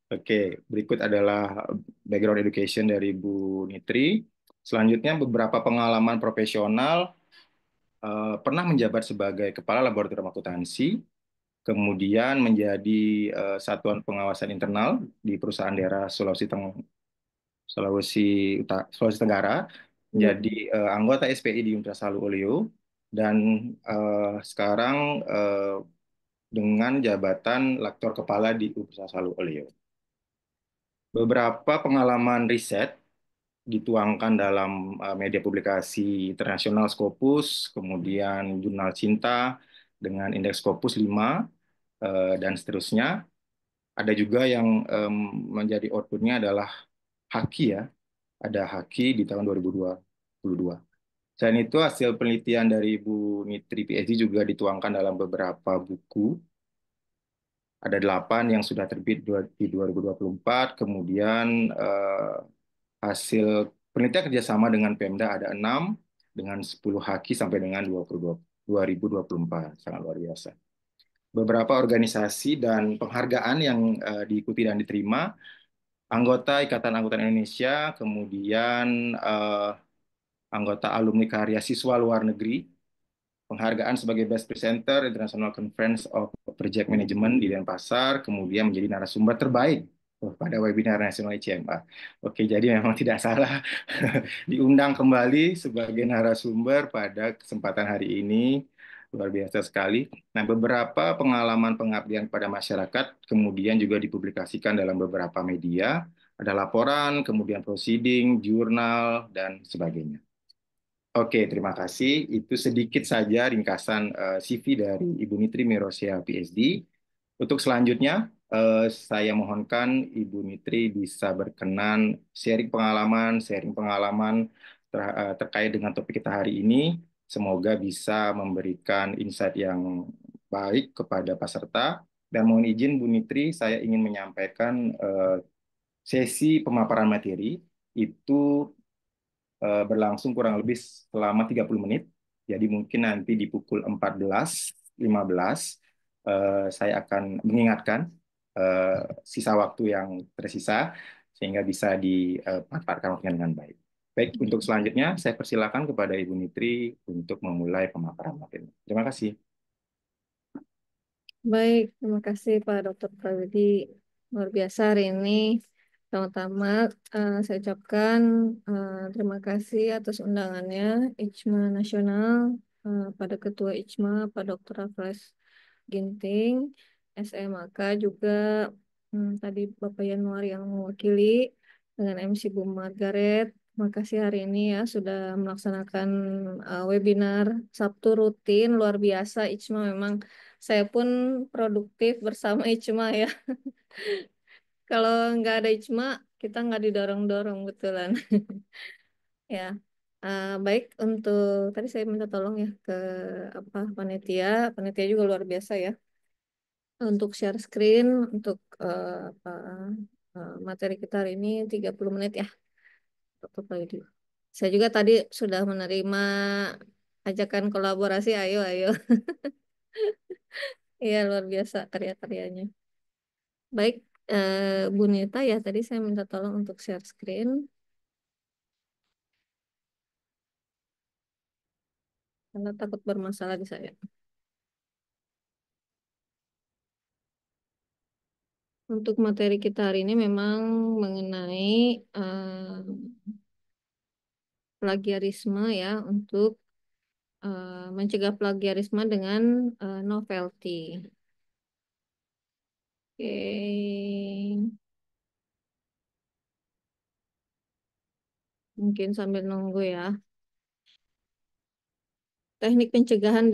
Oke, berikut adalah background education dari Bu Nitri. Selanjutnya beberapa pengalaman profesional, pernah menjabat sebagai Kepala Laboratorium Akuntansi, kemudian menjadi Satuan Pengawasan Internal di perusahaan daerah Sulawesi Tenggara, jadi iya. anggota SPI di Universitas Halu Oleo, dan sekarang dengan jabatan Lektor Kepala di Universitas Halu Oleo. Beberapa pengalaman riset dituangkan dalam media publikasi internasional Scopus, kemudian jurnal Cinta dengan indeks Scopus 5, dan seterusnya. Ada juga yang menjadi outputnya adalah Haki ya, ada Haki di tahun 2022. Selain itu, hasil penelitian dari Ibu Nitri PhD juga dituangkan dalam beberapa buku. Ada 8 yang sudah terbit di 2024, kemudian hasil penelitian kerjasama dengan Pemda ada 6, dengan 10 Haki sampai dengan 2024, sangat luar biasa. Beberapa organisasi dan penghargaan yang diikuti dan diterima, anggota Ikatan Angkutan Indonesia, kemudian anggota alumni karya siswa luar negeri, penghargaan sebagai Best Presenter International Conference of Project Management di Denpasar, kemudian menjadi narasumber terbaik pada webinar nasional ICMA. Oke, jadi memang tidak salah diundang kembali sebagai narasumber pada kesempatan hari ini. Luar biasa sekali. Nah, beberapa pengalaman pengabdian pada masyarakat kemudian juga dipublikasikan dalam beberapa media. Ada laporan, kemudian proceeding, jurnal, dan sebagainya. Oke, terima kasih. Itu sedikit saja ringkasan CV dari Ibu Nitri Merosia, PhD. Untuk selanjutnya, saya mohonkan Ibu Nitri bisa berkenan sharing pengalaman terkait dengan topik kita hari ini. Semoga bisa memberikan insight yang baik kepada peserta. Dan mohon izin Bu Nitri, saya ingin menyampaikan sesi pemaparan materi itu berlangsung kurang lebih selama 30 menit. Jadi mungkin nanti di pukul 14.15 saya akan mengingatkan sisa waktu yang tersisa sehingga bisa dimanfaatkan waktunya dengan baik. Baik, untuk selanjutnya saya persilakan kepada Ibu Nitri untuk memulai pemaparan materi. Terima kasih. Baik, terima kasih Pak Dr. Prawidi. Luar biasa hari ini. Pertama-tama saya ucapkan terima kasih atas undangannya IJMA Nasional pada Ketua IJMA Pak Dr. Raffles Ginting, SMAK juga tadi Bapak Yanuar yang mewakili dengan MC Bu Margaret. Terima kasih hari ini ya sudah melaksanakan webinar Sabtu rutin luar biasa IJMA memang saya pun produktif bersama IJMA ya. Kalau nggak ada IJMA, kita nggak didorong-dorong betulan. Ya, baik untuk tadi saya minta tolong ya ke apa panitia, panitia juga luar biasa ya untuk share screen untuk apa materi kita hari ini 30 menit ya. Dr. Payudi. Saya juga tadi sudah menerima ajakan kolaborasi, ayo ayo. Iya luar biasa karya-karyanya. Baik, Bu Nita ya tadi saya minta tolong untuk share screen karena takut bermasalah di saya. Untuk materi kita hari ini memang mengenai plagiarisme ya untuk mencegah plagiarisme dengan novelty. Oke, mungkin sambil nunggu ya. Teknik pencegahan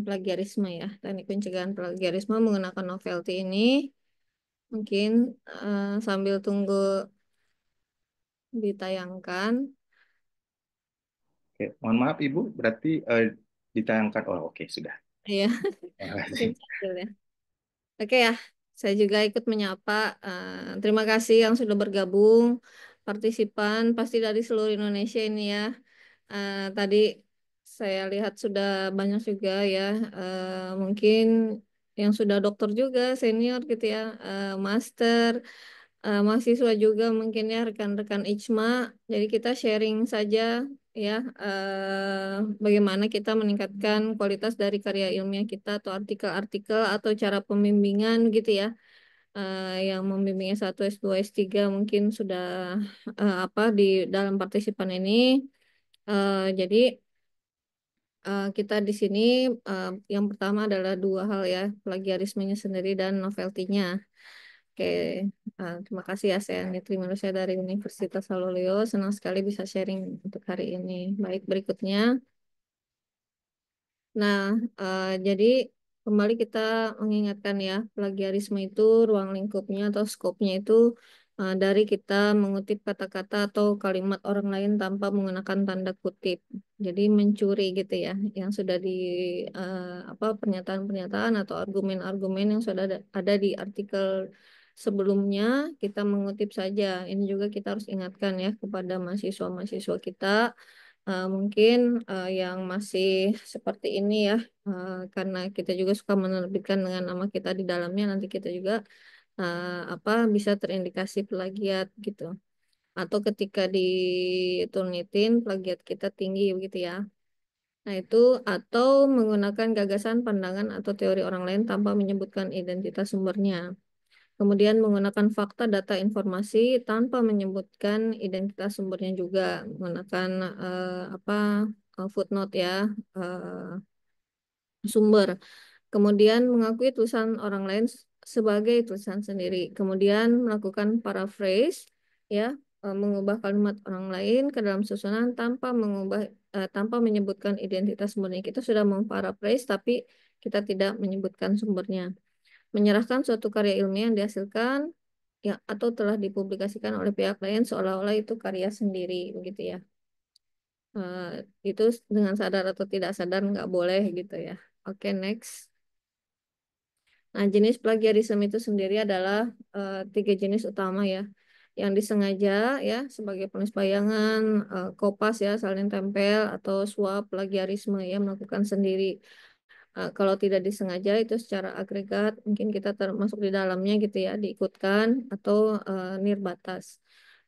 plagiarisme ya. Teknik pencegahan plagiarisme menggunakan novelty ini mungkin sambil tunggu ditayangkan. Oke, mohon maaf Ibu, berarti ditayangkan. Oh, oke, sudah. Iya, Terima mungkin kasih. sambil ya. Oke ya, saya juga ikut menyapa. Terima kasih yang sudah bergabung, partisipan pasti dari seluruh Indonesia ini ya. Tadi saya lihat sudah banyak juga ya, mungkin yang sudah dokter juga, senior gitu ya, master, mahasiswa juga mungkin ya, rekan-rekan IJMA. Jadi kita sharing saja ya, bagaimana kita meningkatkan kualitas dari karya ilmiah kita atau artikel-artikel atau cara pembimbingan gitu ya. Yang membimbingnya satu S2 S3 mungkin sudah apa di dalam partisipan ini. Jadi kita di sini yang pertama adalah dua hal ya, plagiarismenya sendiri dan novelty-nya. Oke, terima kasih ya saya Nitri Manusia dari Universitas Haloleo. Senang sekali bisa sharing untuk hari ini. Baik, berikutnya. Nah, jadi kembali kita mengingatkan ya, plagiarisme itu ruang lingkupnya atau skopnya itu dari kita mengutip kata-kata atau kalimat orang lain tanpa menggunakan tanda kutip. Jadi mencuri gitu ya, yang sudah di apa pernyataan-pernyataan atau argumen-argumen yang sudah ada di artikel sebelumnya kita mengutip saja. Ini juga kita harus ingatkan ya kepada mahasiswa-mahasiswa kita mungkin yang masih seperti ini ya, karena kita juga suka menerbitkan dengan nama kita di dalamnya, nanti kita juga apa bisa terindikasi plagiat gitu. Atau ketika diturnitin plagiat kita tinggi begitu ya. Nah itu atau menggunakan gagasan, pandangan atau teori orang lain tanpa menyebutkan identitas sumbernya. Kemudian menggunakan fakta, data, informasi tanpa menyebutkan identitas sumbernya juga, menggunakan apa footnote ya, sumber. Kemudian mengakui tulisan orang lain sebagai tulisan sendiri. Kemudian melakukan paraphrase ya, mengubah kalimat orang lain ke dalam susunan tanpa menyebutkan identitas sumbernya. Kita sudah memparaphrase tapi kita tidak menyebutkan sumbernya. Menyerahkan suatu karya ilmiah yang dihasilkan ya atau telah dipublikasikan oleh pihak lain seolah-olah itu karya sendiri begitu ya. Eh, itu dengan sadar atau tidak sadar nggak boleh gitu ya. Oke, next. Nah, jenis plagiarisme itu sendiri adalah tiga jenis utama ya. Yang disengaja ya sebagai penulis bayangan, kopas ya salin tempel atau suap plagiarisme ya melakukan sendiri. Kalau tidak disengaja itu secara agregat mungkin kita termasuk di dalamnya gitu ya diikutkan atau nirbatas.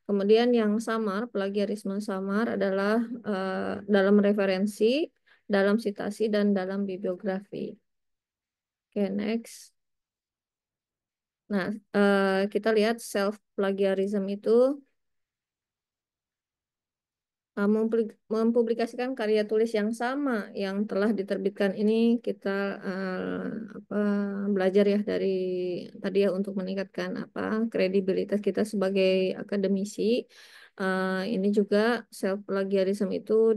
Kemudian yang samar, plagiarisme samar adalah dalam referensi, dalam citasi dan dalam bibliografi. Oke, next. Nah, kita lihat self plagiarism itu mempublikasikan karya tulis yang sama yang telah diterbitkan. Ini kita apa, belajar ya dari tadi ya untuk meningkatkan apa kredibilitas kita sebagai akademisi. Ini juga self plagiarism itu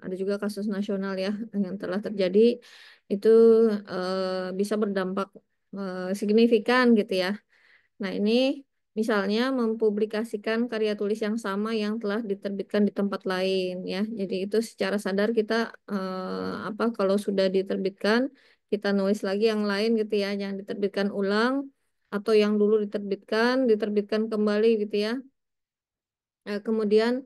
ada juga kasus nasional ya yang telah terjadi, itu bisa berdampak signifikan gitu ya. Nah, ini misalnya mempublikasikan karya tulis yang sama yang telah diterbitkan di tempat lain ya. Jadi itu secara sadar kita apa kalau sudah diterbitkan kita nulis lagi yang lain gitu ya, jangan diterbitkan ulang atau yang dulu diterbitkan kembali gitu ya. Kemudian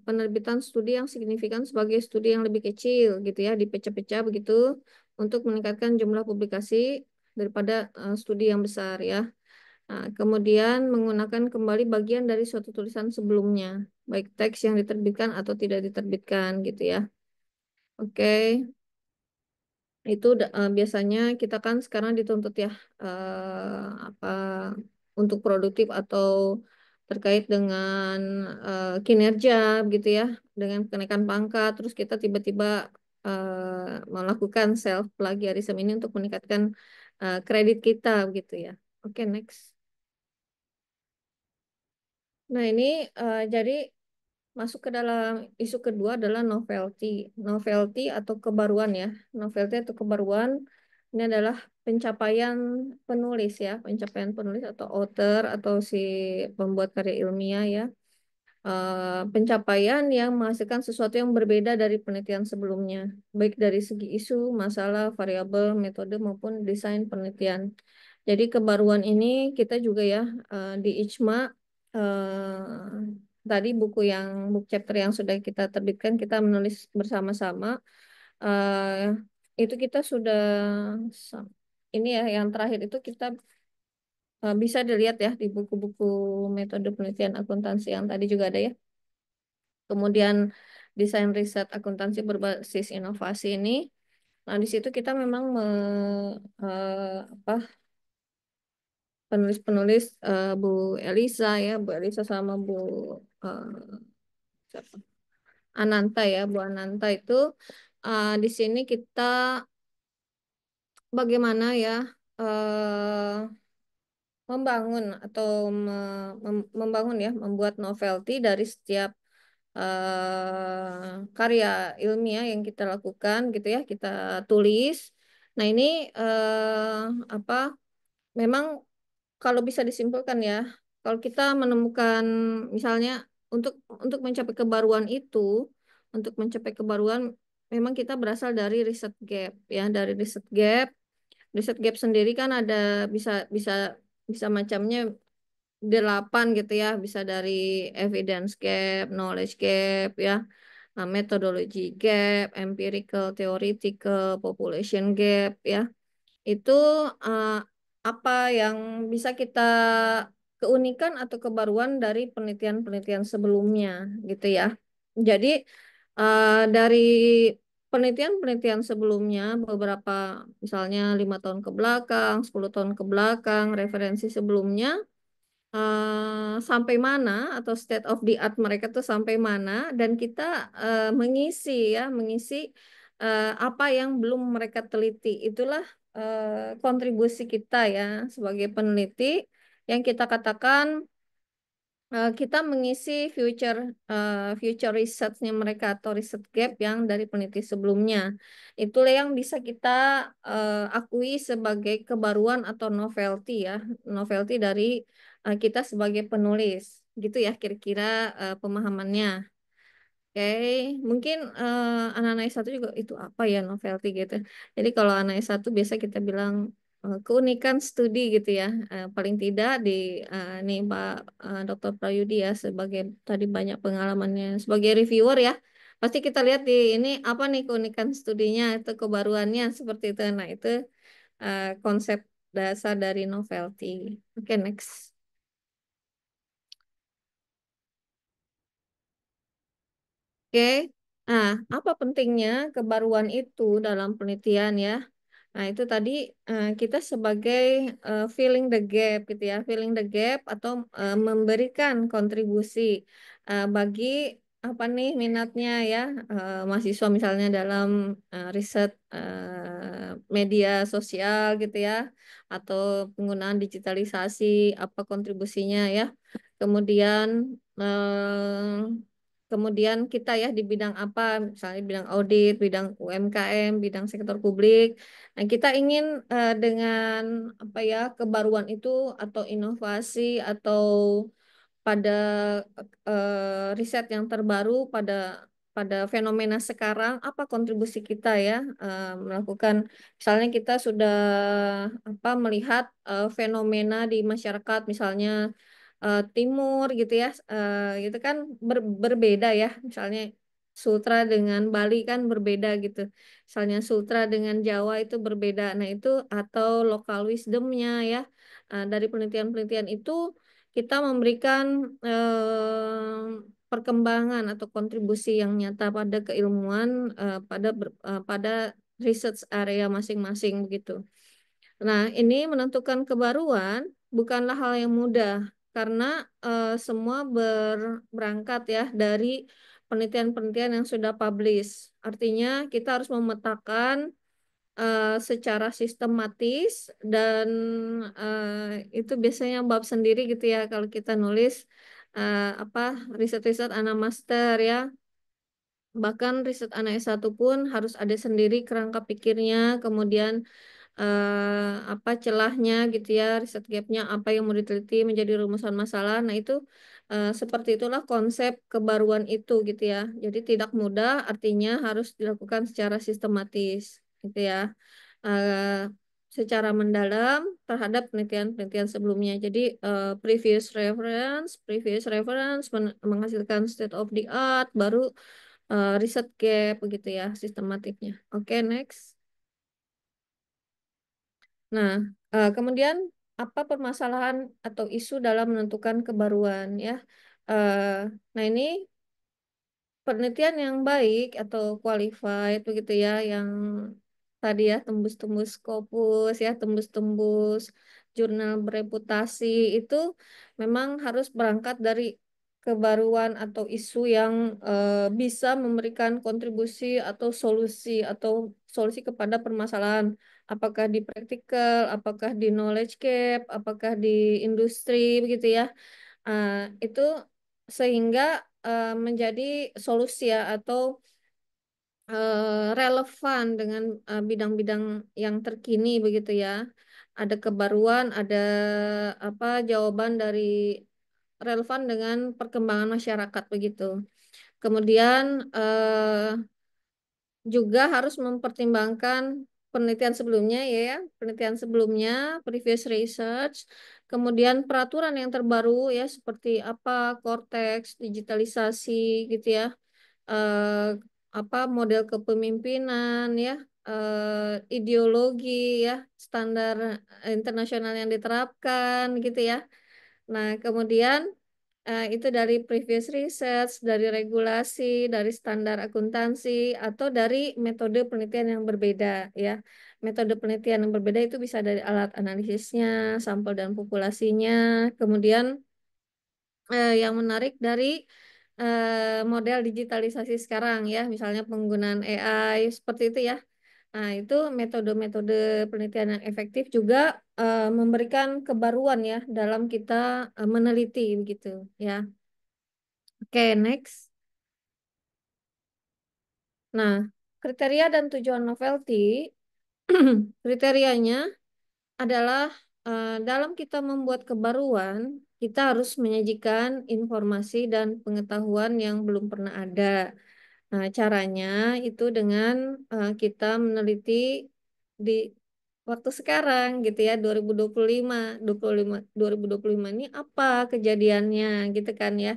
penerbitan studi yang signifikan sebagai studi yang lebih kecil gitu ya, dipecah-pecah begitu untuk meningkatkan jumlah publikasi daripada studi yang besar ya. Nah, kemudian menggunakan kembali bagian dari suatu tulisan sebelumnya, baik teks yang diterbitkan atau tidak diterbitkan gitu ya. Oke, itu biasanya kita kan sekarang dituntut ya apa untuk produktif atau terkait dengan kinerja gitu ya, dengan kenaikan pangkat, terus kita tiba-tiba melakukan self plagiarism ini untuk meningkatkan kredit kita gitu ya. Oke, next. Nah, ini jadi masuk ke dalam isu kedua adalah novelty. Novelty atau kebaruan ya. Novelty atau kebaruan ini adalah pencapaian penulis ya, pencapaian penulis atau author atau si pembuat karya ilmiah ya. Pencapaian yang menghasilkan sesuatu yang berbeda dari penelitian sebelumnya, baik dari segi isu, masalah, variabel, metode maupun desain penelitian. Jadi kebaruan ini kita juga ya di IJMA tadi buku chapter yang sudah kita terbitkan kita menulis bersama-sama itu kita sudah ini ya yang terakhir itu kita bisa dilihat ya di buku-buku metode penelitian akuntansi yang tadi juga ada ya. Kemudian desain riset akuntansi berbasis inovasi ini. Nah, di situ kita memang apa penulis-penulis Bu Elisa ya, Bu Elisa sama Bu siapa? Ananta ya, Bu Ananta itu di sini kita bagaimana ya membangun atau membangun ya, membuat novelty dari setiap karya ilmiah yang kita lakukan gitu ya, kita tulis. Nah, ini apa memang kalau bisa disimpulkan ya, kalau kita menemukan misalnya untuk mencapai kebaruan itu, untuk mencapai kebaruan memang kita berasal dari riset gap ya, dari riset gap. Riset gap sendiri kan ada bisa bisa bisa macamnya 8 gitu ya, bisa dari evidence gap, knowledge gap ya, methodology gap, empirical, theoretical, population gap ya. Itu eh, apa yang bisa kita keunikan atau kebaruan dari penelitian-penelitian sebelumnya gitu ya. Jadi dari penelitian-penelitian sebelumnya beberapa misalnya 5 tahun ke belakang, 10 tahun ke belakang, referensi sebelumnya sampai mana atau state of the art mereka tuh sampai mana dan kita mengisi apa yang belum mereka teliti. Itulah kontribusi kita ya sebagai peneliti yang kita katakan kita mengisi future research-nya mereka atau research gap yang dari peneliti sebelumnya. Itulah yang bisa kita akui sebagai kebaruan atau novelty ya, novelty dari kita sebagai penulis. Gitu ya kira-kira pemahamannya. Oke, mungkin anak-anak S1 juga itu apa ya novelty gitu. Jadi kalau anak S1 biasa kita bilang keunikan studi gitu ya. Paling tidak di nih Pak Dr. Prayudi ya sebagai tadi banyak pengalamannya sebagai reviewer ya. Pasti kita lihat di ini apa nih keunikan studinya itu kebaruannya seperti itu. Nah, itu konsep dasar dari novelty. Oke, next. Oke. Nah, apa pentingnya kebaruan itu dalam penelitian ya? Nah, itu tadi kita sebagai filling the gap gitu ya, filling the gap atau memberikan kontribusi bagi apa nih minatnya ya, mahasiswa misalnya dalam riset media sosial gitu ya, atau penggunaan digitalisasi, apa kontribusinya ya. Kemudian kemudian kita ya di bidang apa, misalnya bidang audit, bidang UMKM, bidang sektor publik. Nah, kita ingin dengan apa ya kebaruan itu atau inovasi atau pada riset yang terbaru pada pada fenomena sekarang apa kontribusi kita ya melakukan misalnya kita sudah apa melihat fenomena di masyarakat misalnya timur gitu ya itu kan berbeda ya misalnya Sutra dengan Bali kan berbeda gitu misalnya Sutra dengan Jawa itu berbeda nah itu atau lokal wisdomnya ya dari penelitian-penelitian itu kita memberikan perkembangan atau kontribusi yang nyata pada keilmuan pada research area masing-masing begitu. Nah, ini menentukan kebaruan bukanlah hal yang mudah karena semua berangkat ya dari penelitian-penelitian yang sudah publish. Artinya kita harus memetakan secara sistematis dan itu biasanya bab sendiri gitu ya kalau kita nulis apa riset-riset anak master ya. Bahkan riset anak S1 pun harus ada sendiri kerangka pikirnya, kemudian apa celahnya gitu ya, riset gapnya apa yang mau diteliti menjadi rumusan masalah. Nah itu seperti itulah konsep kebaruan itu gitu ya. Jadi tidak mudah, artinya harus dilakukan secara sistematis gitu ya. Eh, secara mendalam terhadap penelitian-penelitian sebelumnya. Jadi previous reference menghasilkan state of the art, baru riset gap begitu ya sistematiknya. Oke, next. Nah, kemudian apa permasalahan atau isu dalam menentukan kebaruan ya? Eh, nah ini penelitian yang baik atau qualified begitu ya, yang tadi ya tembus-tembus Scopus ya, tembus-tembus jurnal bereputasi itu memang harus berangkat dari kebaruan atau isu yang bisa memberikan kontribusi atau solusi kepada permasalahan apakah di praktikal, apakah di knowledge gap, apakah di industri begitu ya. Uh, itu sehingga menjadi solusi ya atau relevan dengan bidang-bidang yang terkini begitu ya. Ada kebaruan, ada apa jawaban dari relevan dengan perkembangan masyarakat begitu. Kemudian juga harus mempertimbangkan penelitian sebelumnya ya, penelitian sebelumnya, previous research, kemudian peraturan yang terbaru ya seperti apa Cortex, digitalisasi gitu ya, eh, apa model kepemimpinan ya, ideologi ya, standar internasional yang diterapkan gitu ya. Nah, kemudian itu dari previous research, dari regulasi, dari standar akuntansi, atau dari metode penelitian yang berbeda ya. Metode penelitian yang berbeda itu bisa dari alat analisisnya, sampel dan populasinya, kemudian yang menarik dari model digitalisasi sekarang ya, misalnya penggunaan AI seperti itu ya. Nah, itu metode-metode penelitian yang efektif juga memberikan kebaruan ya dalam kita meneliti begitu ya. Oke, next. Nah, kriteria dan tujuan novelty kriterianya adalah dalam kita membuat kebaruan, kita harus menyajikan informasi dan pengetahuan yang belum pernah ada. Nah, caranya itu dengan kita meneliti di waktu sekarang gitu ya 2025 ini apa kejadiannya gitu kan ya.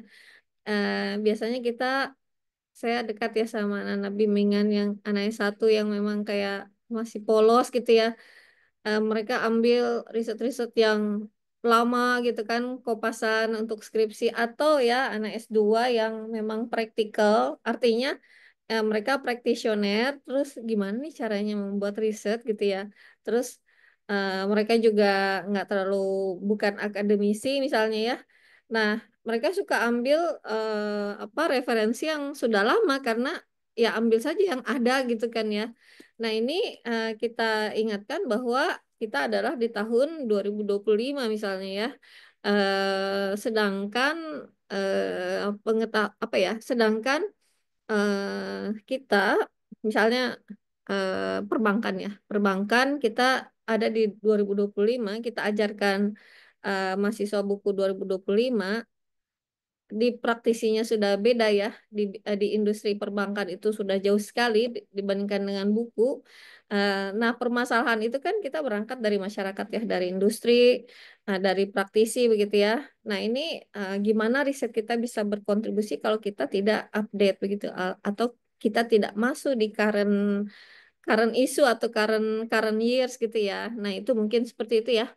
Biasanya saya dekat ya sama anak bimbingan yang anak S1 yang memang kayak masih polos gitu ya. Mereka ambil riset-riset yang lama gitu kan, kopasan untuk skripsi atau ya anak S2 yang memang praktikal, artinya mereka praktisioner, terus gimana nih caranya membuat riset gitu ya. Terus mereka juga nggak terlalu bukan akademisi misalnya ya. Nah, mereka suka ambil apa referensi yang sudah lama karena ya ambil saja yang ada gitu kan ya. Nah, ini kita ingatkan bahwa kita adalah di tahun 2025 misalnya ya. Sedangkan apa ya? Sedangkan kita misalnya perbankan ya, perbankan kita ada di 2025, kita ajarkan mahasiswa buku 2025, di praktisinya sudah beda ya, di industri perbankan itu sudah jauh sekali dibandingkan dengan buku. Nah, permasalahan itu kan kita berangkat dari masyarakat ya, dari industri, dari praktisi begitu ya. Nah, ini gimana riset kita bisa berkontribusi kalau kita tidak update begitu, atau kita tidak masuk di current current issue atau current current years gitu ya. Nah, itu mungkin seperti itu ya.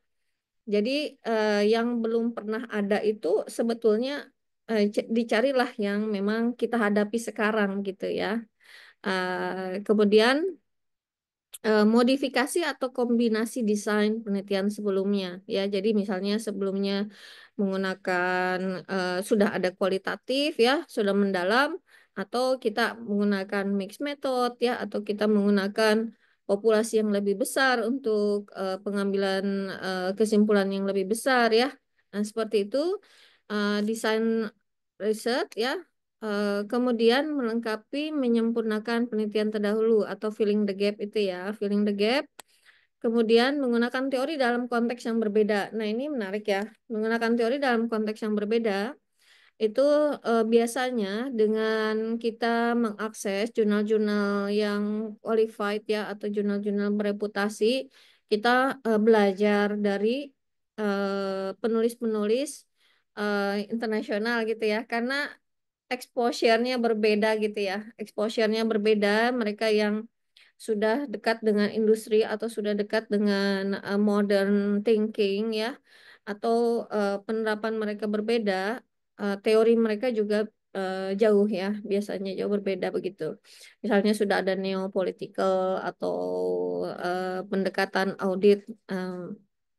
Jadi yang belum pernah ada itu sebetulnya dicarilah yang memang kita hadapi sekarang gitu ya. Kemudian modifikasi atau kombinasi desain penelitian sebelumnya ya. Jadi misalnya sebelumnya menggunakan sudah ada kualitatif ya, sudah mendalam, atau kita menggunakan mix method ya, atau kita menggunakan populasi yang lebih besar untuk pengambilan kesimpulan yang lebih besar ya. Nah, seperti itu desain riset ya. Kemudian melengkapi menyempurnakan penelitian terdahulu atau filling the gap itu ya, filling the gap. Kemudian menggunakan teori dalam konteks yang berbeda. Nah, ini menarik ya. Menggunakan teori dalam konteks yang berbeda itu biasanya dengan kita mengakses jurnal-jurnal yang qualified ya atau jurnal-jurnal bereputasi, kita belajar dari penulis-penulis internasional gitu ya. Karena exposure-nya berbeda gitu ya. Exposure-nya berbeda, mereka yang sudah dekat dengan industri atau sudah dekat dengan modern thinking ya, atau penerapan mereka berbeda, teori mereka juga jauh ya, biasanya jauh berbeda begitu. Misalnya sudah ada neopolitical atau pendekatan audit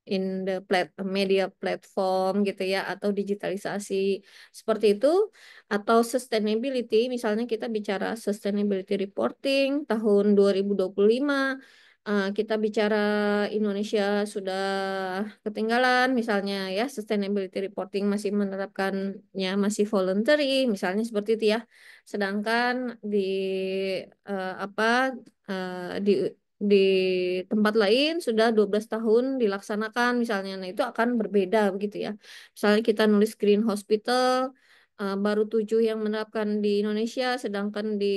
in the media platform gitu ya, atau digitalisasi seperti itu, atau sustainability, misalnya kita bicara sustainability reporting tahun 2025, kita bicara Indonesia sudah ketinggalan misalnya ya, sustainability reporting masih menerapkannya masih voluntary misalnya seperti itu ya. Sedangkan di apa di tempat lain sudah 12 tahun dilaksanakan misalnya. Nah, itu akan berbeda begitu ya. Misalnya kita nulis Green Hospital, baru 7 yang menerapkan di Indonesia, sedangkan di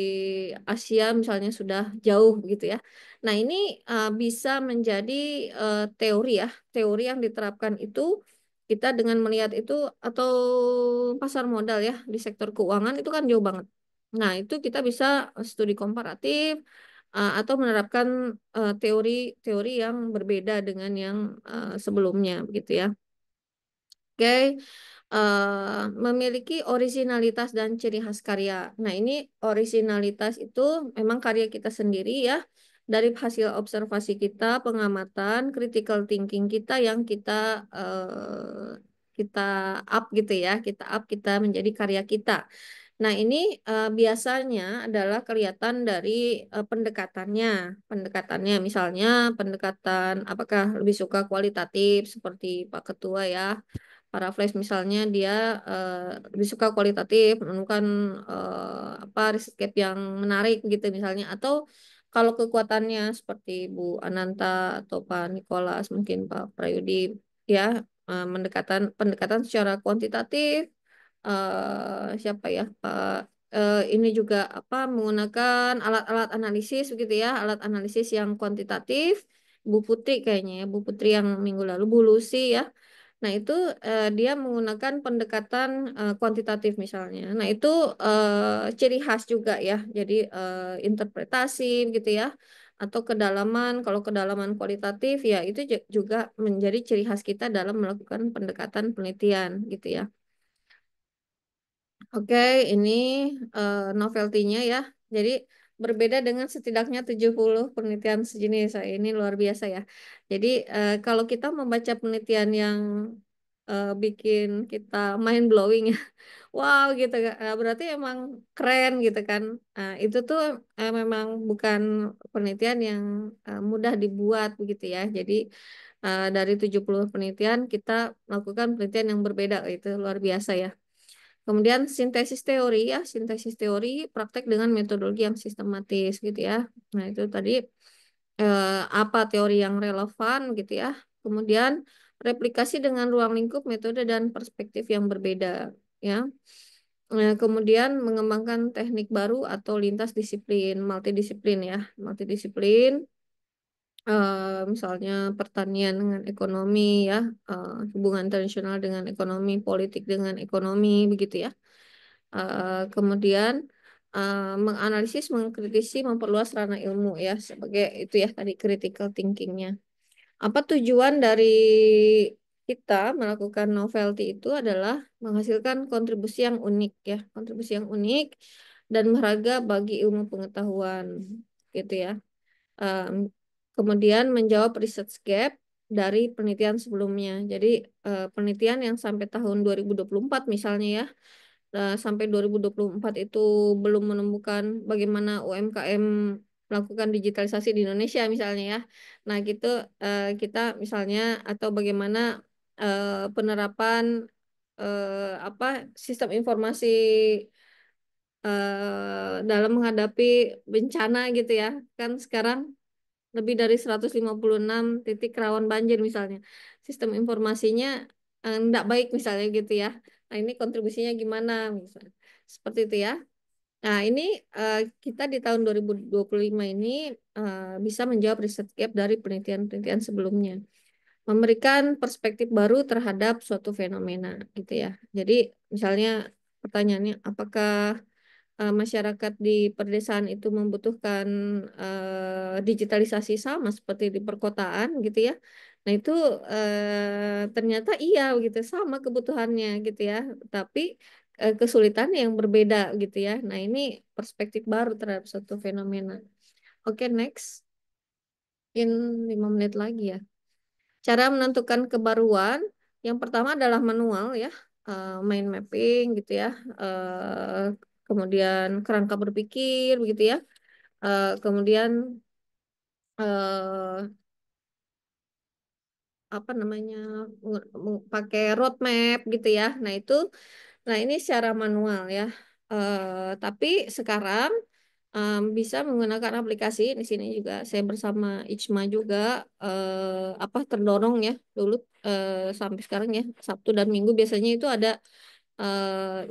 Asia misalnya sudah jauh begitu ya. Nah, ini bisa menjadi teori ya, teori yang diterapkan itu kita dengan melihat itu, atau pasar modal ya di sektor keuangan itu kan jauh banget. Nah, itu kita bisa studi komparatif atau menerapkan teori-teori yang berbeda dengan yang sebelumnya begitu ya. Oke, memiliki originalitas dan ciri khas karya. Nah, ini originalitas itu memang karya kita sendiri ya, dari hasil observasi kita, pengamatan, critical thinking kita yang kita up gitu ya, kita menjadi karya kita. Nah, ini biasanya adalah kelihatan dari pendekatannya. Pendekatannya misalnya pendekatan apakah lebih suka kualitatif seperti Pak Ketua ya. Para flash misalnya dia lebih suka kualitatif, menemukan apa riset yang menarik gitu misalnya, atau kalau kekuatannya seperti Bu Ananta atau Pak Nikolas, mungkin Pak Prayudi ya, pendekatan secara kuantitatif, siapa ya Pak ini juga apa menggunakan alat-alat analisis begitu ya, alat analisis yang kuantitatif. Bu Putri kayaknya ya, Bu Putri yang minggu lalu, Bu Lucy ya. Nah, itu dia menggunakan pendekatan kuantitatif misalnya. Nah, itu ciri khas juga ya. Jadi interpretasi gitu ya. Atau kedalaman, kalau kedalaman kualitatif ya itu juga menjadi ciri khas kita dalam melakukan pendekatan penelitian gitu ya. Oke, ini novelty-nya ya. Jadi berbeda dengan setidaknya 70 penelitian sejenis. Ini luar biasa ya. Jadi kalau kita membaca penelitian yang bikin kita mind blowing ya, wow gitu kan. Berarti emang keren gitu kan. Itu tuh memang bukan penelitian yang mudah dibuat begitu ya. Jadi dari 70 penelitian kita melakukan penelitian yang berbeda, itu luar biasa ya. Kemudian sintesis teori ya, sintesis teori praktek dengan metodologi yang sistematis gitu ya. Nah, itu tadi apa teori yang relevan gitu ya. Kemudian replikasi dengan ruang lingkup, metode dan perspektif yang berbeda ya. Kemudian mengembangkan teknik baru atau lintas disiplin, multidisiplin ya, multidisiplin, misalnya pertanian dengan ekonomi ya, hubungan internasional dengan ekonomi, politik dengan ekonomi begitu ya. Kemudian menganalisis, mengkritisi, memperluas ranah ilmu ya, sebagai itu ya tadi critical thinkingnya. Apa tujuan dari kita melakukan novelty itu adalah menghasilkan kontribusi yang unik ya, kontribusi yang unik dan berharga bagi ilmu pengetahuan gitu ya. Em, Kemudian menjawab research gap dari penelitian sebelumnya. Jadi penelitian yang sampai tahun 2024 misalnya ya, sampai 2024 itu belum menemukan bagaimana UMKM melakukan digitalisasi di Indonesia misalnya ya. Nah, gitu kita misalnya atau bagaimana penerapan apa sistem informasi dalam menghadapi bencana gitu ya. Kan sekarang lebih dari 156 titik rawan banjir misalnya. Sistem informasinya tidak baik misalnya gitu ya. Nah, ini kontribusinya gimana misalnya. Seperti itu ya. Nah, ini kita di tahun 2025 ini bisa menjawab riset gap dari penelitian-penelitian sebelumnya. Memberikan perspektif baru terhadap suatu fenomena gitu ya. Jadi misalnya pertanyaannya apakah masyarakat di pedesaan itu membutuhkan digitalisasi sama seperti di perkotaan gitu ya. Nah itu ternyata iya gitu sama kebutuhannya gitu ya, tapi kesulitannya yang berbeda gitu ya. Nah ini perspektif baru terhadap suatu fenomena. Oke, next. In 5 menit lagi ya. Cara menentukan kebaruan yang pertama adalah manual ya, mind mapping gitu ya. Eh, Kemudian kerangka berpikir begitu ya. Kemudian eh, apa namanya pakai roadmap gitu ya. Nah ini secara manual ya. Tapi sekarang bisa menggunakan aplikasi. Di sini juga saya bersama Ijma juga apa terdorong ya dulu sampai sekarang ya, Sabtu dan Minggu biasanya itu ada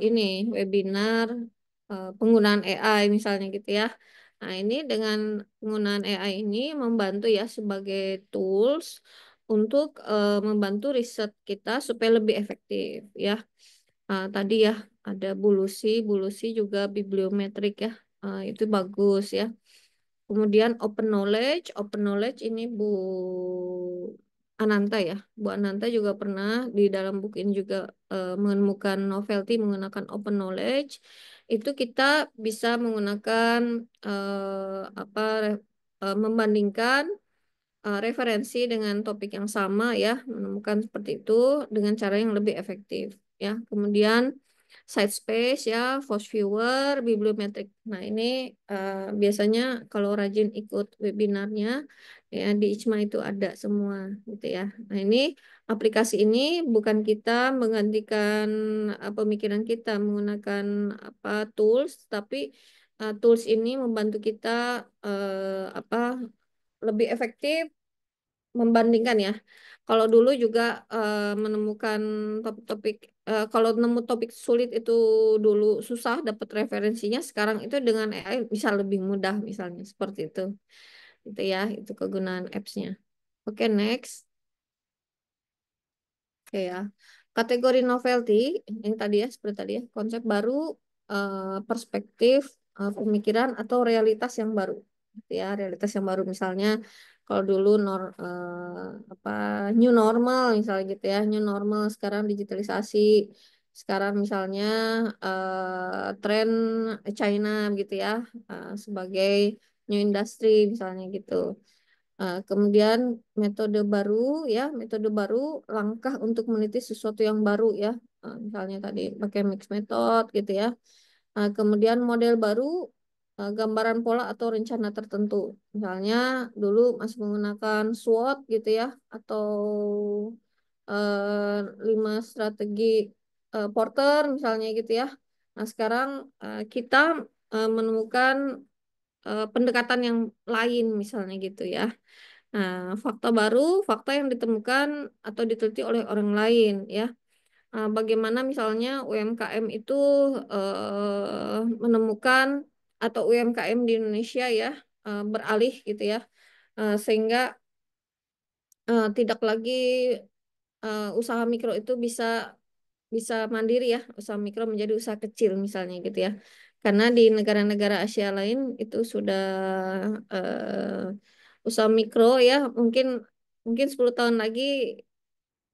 ini webinar penggunaan AI misalnya gitu ya. Nah, ini dengan penggunaan AI ini membantu ya sebagai tools untuk membantu riset kita supaya lebih efektif ya. Tadi ya ada Bulusi, Bulusi juga bibliometrik ya. Itu bagus ya. Kemudian open knowledge ini Bu Ananta ya. Bu Ananta juga pernah di dalam buku ini juga menemukan novelty menggunakan open knowledge. Itu kita bisa menggunakan apa membandingkan referensi dengan topik yang sama ya, menemukan seperti itu dengan cara yang lebih efektif ya. Kemudian site space ya, Force Viewer, bibliometrik. Nah, ini biasanya kalau rajin ikut webinarnya ya di ICMA itu ada semua gitu ya. Nah, ini aplikasi ini bukan kita menggantikan pemikiran kita menggunakan apa tools, tapi tools ini membantu kita apa lebih efektif membandingkan ya. Kalau dulu juga menemukan topik-topik, kalau nemu topik sulit itu dulu susah dapat referensinya, sekarang itu dengan AI bisa lebih mudah misalnya seperti itu. Itu ya, itu kegunaan apps-nya. Oke, next. Oke ya. Kategori novelty yang tadi ya seperti tadi ya, konsep baru, perspektif, pemikiran atau realitas yang baru. Gitu ya, realitas yang baru misalnya kalau dulu apa new normal misalnya gitu ya, new normal sekarang digitalisasi Sekarang misalnya tren China gitu ya, sebagai new industry misalnya gitu. Kemudian metode baru ya, metode baru, langkah untuk meneliti sesuatu yang baru ya. Misalnya tadi pakai mix method gitu ya. Kemudian model baru, gambaran pola atau rencana tertentu. Misalnya dulu masih menggunakan SWOT gitu ya, atau 5 strategi Porter misalnya gitu ya. Nah sekarang kita menemukan pendekatan yang lain misalnya gitu ya. Nah, fakta baru, fakta yang ditemukan atau diteliti oleh orang lain ya. Bagaimana misalnya UMKM itu menemukan atau UMKM di Indonesia ya beralih gitu ya, sehingga tidak lagi usaha mikro itu bisa bisa mandiri ya, usaha mikro menjadi usaha kecil misalnya gitu ya. Karena di negara-negara Asia lain itu sudah usaha mikro ya, mungkin mungkin 10 tahun lagi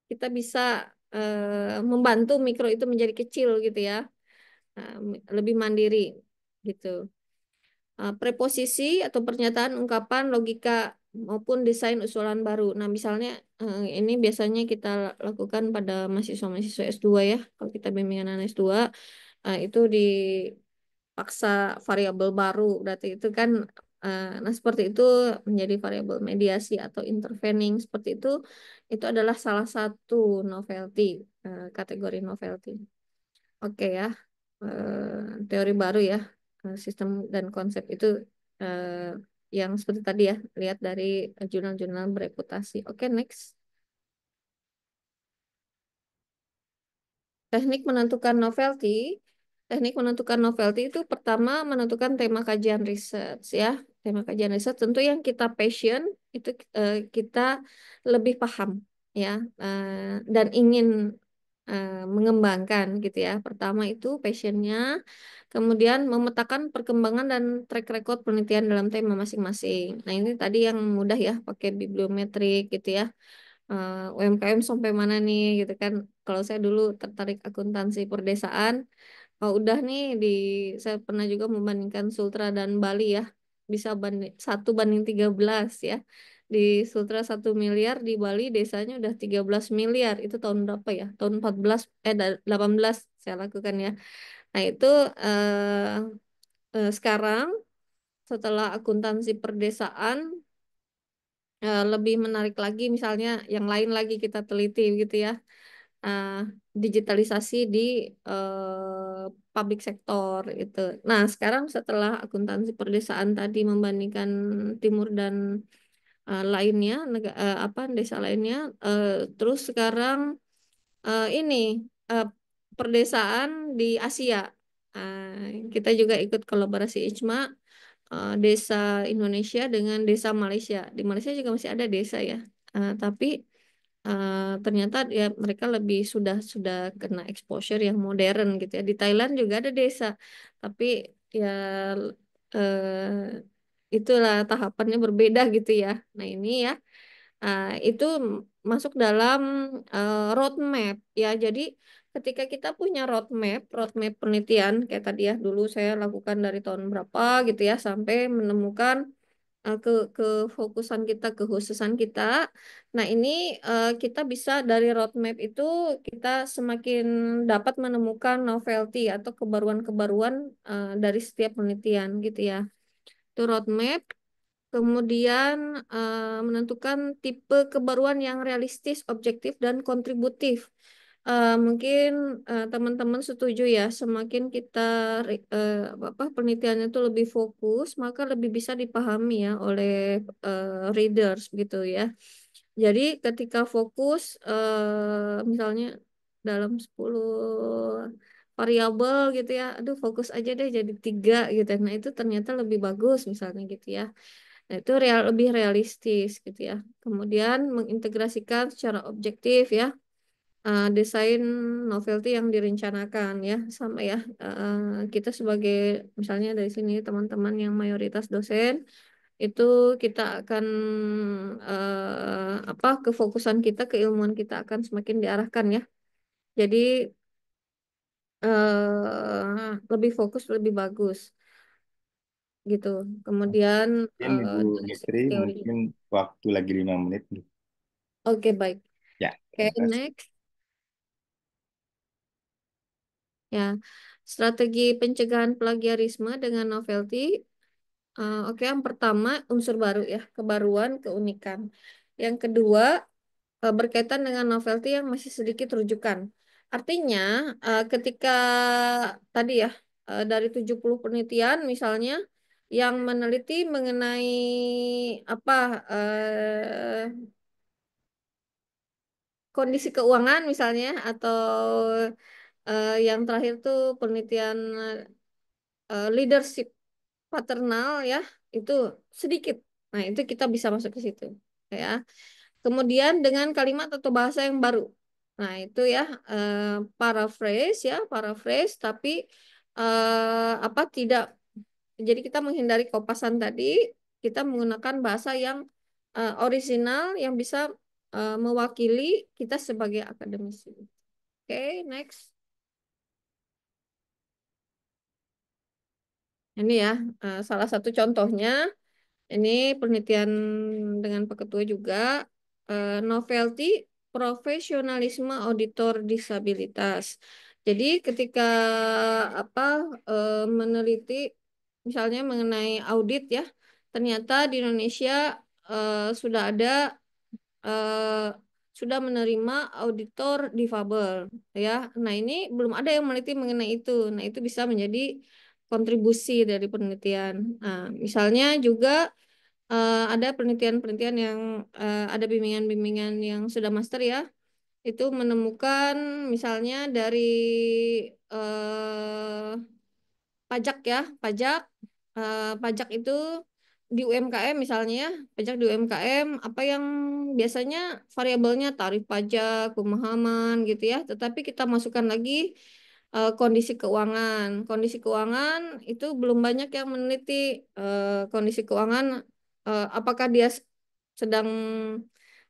kita bisa membantu mikro itu menjadi kecil gitu ya. Lebih mandiri gitu. Preposisi atau pernyataan, ungkapan, logika maupun desain usulan baru. Nah, misalnya ini biasanya kita lakukan pada mahasiswa-mahasiswa S2 ya. Kalau kita bimbingan anak S2, itu dipaksa variabel baru. Berarti itu kan, nah seperti itu menjadi variabel mediasi atau intervening. Seperti itu adalah salah satu novelty, kategori novelty. Oke ya, teori baru ya, sistem dan konsep itu eh, yang seperti tadi ya, lihat dari jurnal-jurnal bereputasi. Oke, next. Teknik menentukan novelty. Teknik menentukan novelty itu pertama menentukan tema kajian research ya. Tema kajian research tentu yang kita passion itu kita lebih paham ya, dan ingin mengembangkan gitu ya. Pertama itu passionnya, kemudian memetakan perkembangan dan track record penelitian dalam tema masing-masing. Nah ini tadi yang mudah ya, pakai bibliometrik gitu ya. UMKM sampai mana nih gitu kan. Kalau saya dulu tertarik akuntansi perdesaan, udah nih saya pernah juga membandingkan Sultra dan Bali ya. Bisa 1 banding 13 ya. Di Sultra 1 miliar, di Bali desanya udah 13 miliar. Itu tahun berapa ya? Tahun 18 saya lakukan ya. Nah, itu sekarang setelah akuntansi perdesaan lebih menarik lagi, misalnya yang lain lagi kita teliti gitu ya. uh, Digitalisasi di public sector itu. Nah, sekarang setelah akuntansi perdesaan tadi membandingkan timur dan lainnya, apa desa lainnya, terus sekarang ini uh, perdesaan di Asia. Kita juga ikut kolaborasi ICMA, desa Indonesia dengan desa Malaysia. Di Malaysia juga masih ada desa ya, tapi ternyata ya mereka lebih sudah kena exposure yang modern gitu ya. Di Thailand juga ada desa, tapi ya itulah tahapannya berbeda gitu ya. Nah ini ya, itu masuk dalam roadmap ya. Jadi ketika kita punya roadmap penelitian kayak tadi ya, dulu saya lakukan dari tahun berapa gitu ya sampai menemukan kefokusan kita, kekhususan kita. Nah, ini kita bisa dari roadmap itu kita semakin dapat menemukan novelty atau kebaruan-kebaruan dari setiap penelitian gitu ya. Itu roadmap. Kemudian menentukan tipe kebaruan yang realistis, objektif, dan kontributif. Mungkin teman-teman setuju ya, semakin kita penelitiannya itu lebih fokus, maka lebih bisa dipahami ya oleh readers gitu ya. Jadi ketika fokus, misalnya dalam 10 variabel gitu ya, aduh fokus aja deh jadi 3 gitu. Nah itu ternyata lebih bagus misalnya gitu ya. Nah, itu lebih realistis gitu ya. Kemudian mengintegrasikan secara objektif ya, desain novelty yang direncanakan ya, sama ya. Kita sebagai misalnya dari sini teman-teman yang mayoritas dosen itu kita akan kefokusan kita, keilmuan kita akan semakin diarahkan ya. Jadi lebih fokus, lebih bagus gitu. Kemudian Mungkin Ibu dari segi Nitri, teori. mungkin waktu lagi 5 menit. Oke, baik. Ya, Oke, terima kasih. next. Ya, strategi pencegahan plagiarisme dengan novelty. Oke, yang pertama unsur baru ya, kebaruan, keunikan. Yang kedua berkaitan dengan novelty yang masih sedikit rujukan. Artinya, ketika tadi ya dari 70 penelitian misalnya yang meneliti mengenai apa kondisi keuangan misalnya atau yang terakhir tuh penelitian leadership paternal ya itu sedikit. Nah, itu kita bisa masuk ke situ ya. Kemudian dengan kalimat atau bahasa yang baru. Nah, itu ya eh, paraphrase ya, paraphrase tapi apa tidak jadi kita menghindari kopasan tadi, kita menggunakan bahasa yang orisinal yang bisa mewakili kita sebagai akademisi. Oke, next. Ini ya salah satu contohnya. Ini penelitian dengan Pak Ketua juga, novelty profesionalisme auditor disabilitas. Jadi ketika apa meneliti misalnya mengenai audit ya, ternyata di Indonesia sudah ada eh, sudah menerima auditor difabel ya. Nah, ini belum ada yang meneliti mengenai itu. Nah, itu bisa menjadi kontribusi dari penelitian. Nah, misalnya juga ada penelitian-penelitian yang ada bimbingan-bimbingan yang sudah master ya, itu menemukan misalnya dari eh, pajak ya, pajak itu di UMKM misalnya ya, pajak di UMKM apa yang biasanya variabelnya tarif pajak, pemahaman gitu ya, tetapi kita masukkan lagi kondisi keuangan. Kondisi keuangan itu belum banyak yang meneliti kondisi keuangan apakah dia sedang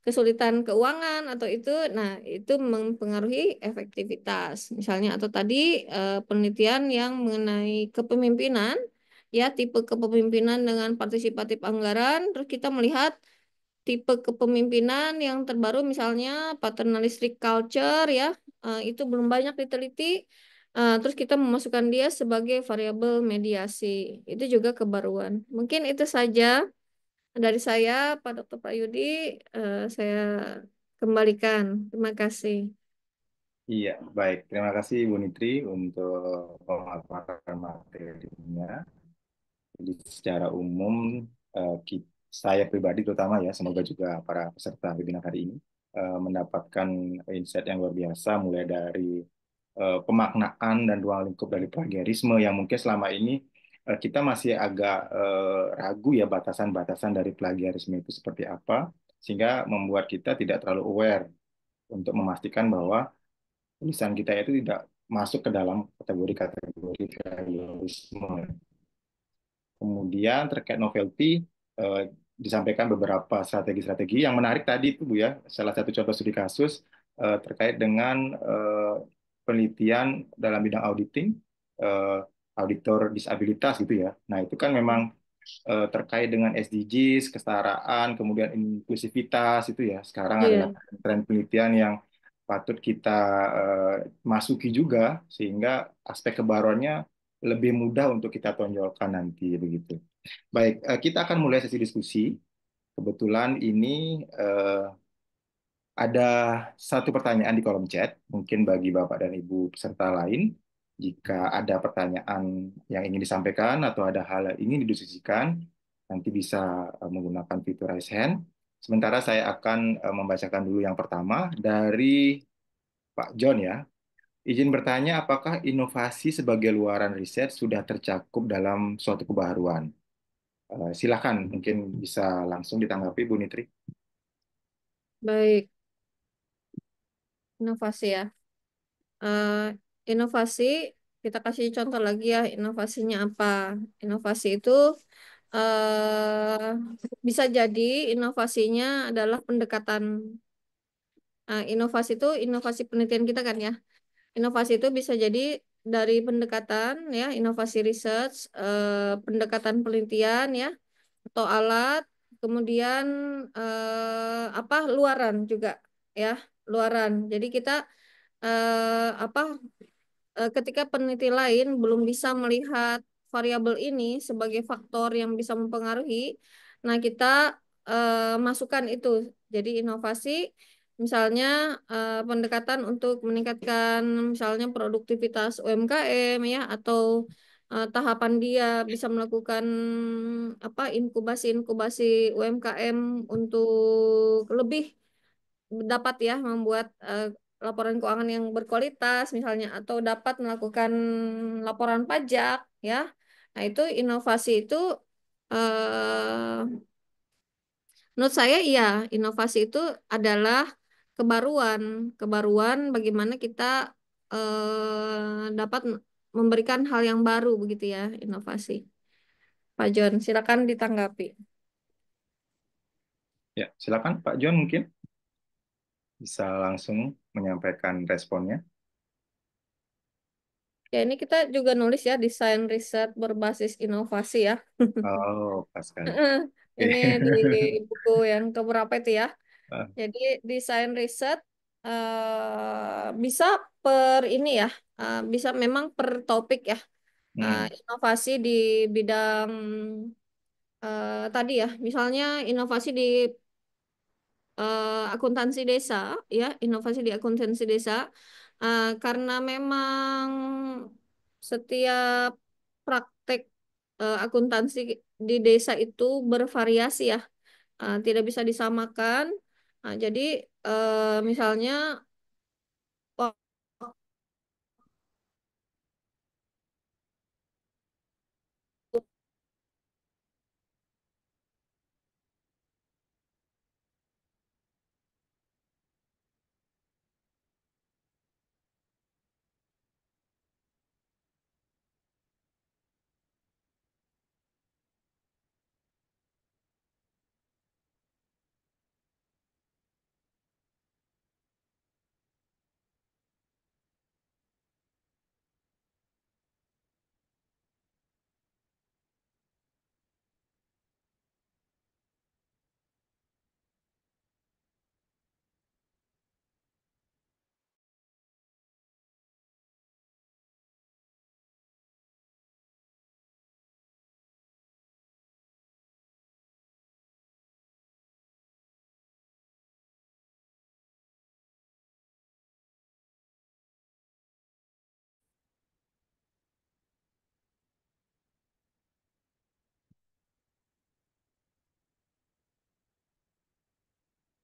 kesulitan keuangan atau itu, nah itu mempengaruhi efektivitas. Misalnya atau tadi penelitian yang mengenai kepemimpinan, ya tipe kepemimpinan dengan partisipatif anggaran, terus kita melihat tipe kepemimpinan yang terbaru misalnya paternalistic culture ya, itu belum banyak diteliti. Terus kita memasukkan dia sebagai variabel mediasi. Itu juga kebaruan. Mungkin itu saja dari saya, Pak Dr. Prayudi, saya kembalikan. Terima kasih. Iya, baik. Terima kasih Ibu Nitri untuk pemaparan materinya. Jadi secara umum, saya pribadi terutama ya, semoga juga para peserta webinar hari ini mendapatkan insight yang luar biasa, mulai dari pemaknaan dan ruang lingkup dari plagiarisme yang mungkin selama ini kita masih agak ragu ya batasan-batasan dari plagiarisme itu seperti apa, sehingga membuat kita tidak terlalu aware untuk memastikan bahwa tulisan kita itu tidak masuk ke dalam kategori-kategori plagiarisme. Kemudian terkait novelty, eh, disampaikan beberapa strategi-strategi yang menarik tadi itu Bu ya. Salah satu contoh studi kasus terkait dengan penelitian dalam bidang auditing, eh, auditor disabilitas gitu ya. Nah itu kan memang terkait dengan SDGs, kesetaraan, kemudian inklusivitas itu ya. Sekarang adalah Iya. tren penelitian yang patut kita masuki juga sehingga aspek kebaruannya lebih mudah untuk kita tonjolkan nanti begitu. Baik, kita akan mulai sesi diskusi. Kebetulan ini ada satu pertanyaan di kolom chat, mungkin bagi Bapak dan Ibu peserta lain, jika ada pertanyaan yang ingin disampaikan atau ada hal yang ingin didiskusikan, nanti bisa menggunakan fitur raise hand. Sementara saya akan membacakan dulu yang pertama dari Pak John ya. Izin bertanya, apakah inovasi sebagai luaran riset sudah tercakup dalam suatu kebaruan? Silakan, mungkin bisa langsung ditanggapi Bu Nitri. Baik, inovasi ya. Eh, Inovasi, kita kasih contoh lagi ya, inovasinya apa? Inovasi itu bisa jadi inovasinya adalah pendekatan. Inovasi itu inovasi penelitian kita kan ya. Inovasi itu bisa jadi dari pendekatan ya, inovasi research, pendekatan penelitian ya, atau alat, kemudian apa luaran juga ya, luaran. Jadi kita apa ketika peneliti lain belum bisa melihat variabel ini sebagai faktor yang bisa mempengaruhi, nah kita masukkan itu. Jadi inovasi, misalnya pendekatan untuk meningkatkan misalnya produktivitas UMKM ya, atau tahapan dia bisa melakukan apa inkubasi-inkubasi UMKM untuk lebih dapat ya membuat laporan keuangan yang berkualitas misalnya, atau dapat melakukan laporan pajak ya. Nah, itu inovasi itu eh, menurut saya iya, inovasi itu adalah kebaruan, kebaruan bagaimana kita dapat memberikan hal yang baru begitu ya, inovasi. Pak John, silakan ditanggapi. Ya, silakan Pak John mungkin bisa langsung menyampaikan responnya. Ya, ini kita juga nulis ya desain riset berbasis inovasi ya. Oh, pas sekali. Ini di Oke. buku yang keberapa itu ya. Ah, Jadi desain riset bisa per ini ya, bisa memang per topik ya. hmm, Inovasi di bidang tadi ya, misalnya inovasi di akuntansi desa ya, inovasi di akuntansi desa. Karena memang setiap praktek akuntansi di desa itu bervariasi ya, tidak bisa disamakan. Jadi misalnya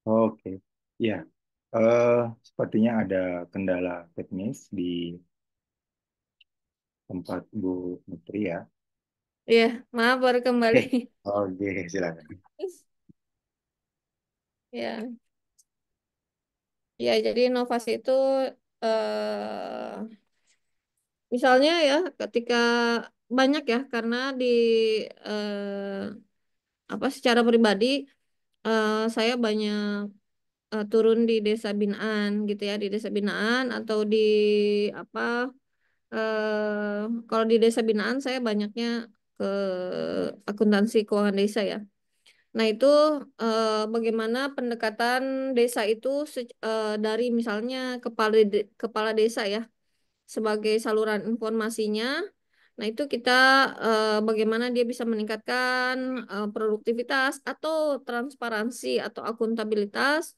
oke. Ya, eh, sepertinya ada kendala teknis di tempat Bu Putri ya. ya maaf baru kembali. Oke, oke, silakan. Ya, ya jadi inovasi itu eh, misalnya ya ketika banyak ya, karena di apa secara pribadi saya banyak turun di desa binaan gitu ya, di desa binaan atau di apa kalau di desa binaan saya banyaknya ke akuntansi keuangan desa ya. Nah, itu bagaimana pendekatan desa itu dari misalnya kepala desa ya sebagai saluran informasinya. Nah, itu kita bagaimana dia bisa meningkatkan produktivitas atau transparansi atau akuntabilitas,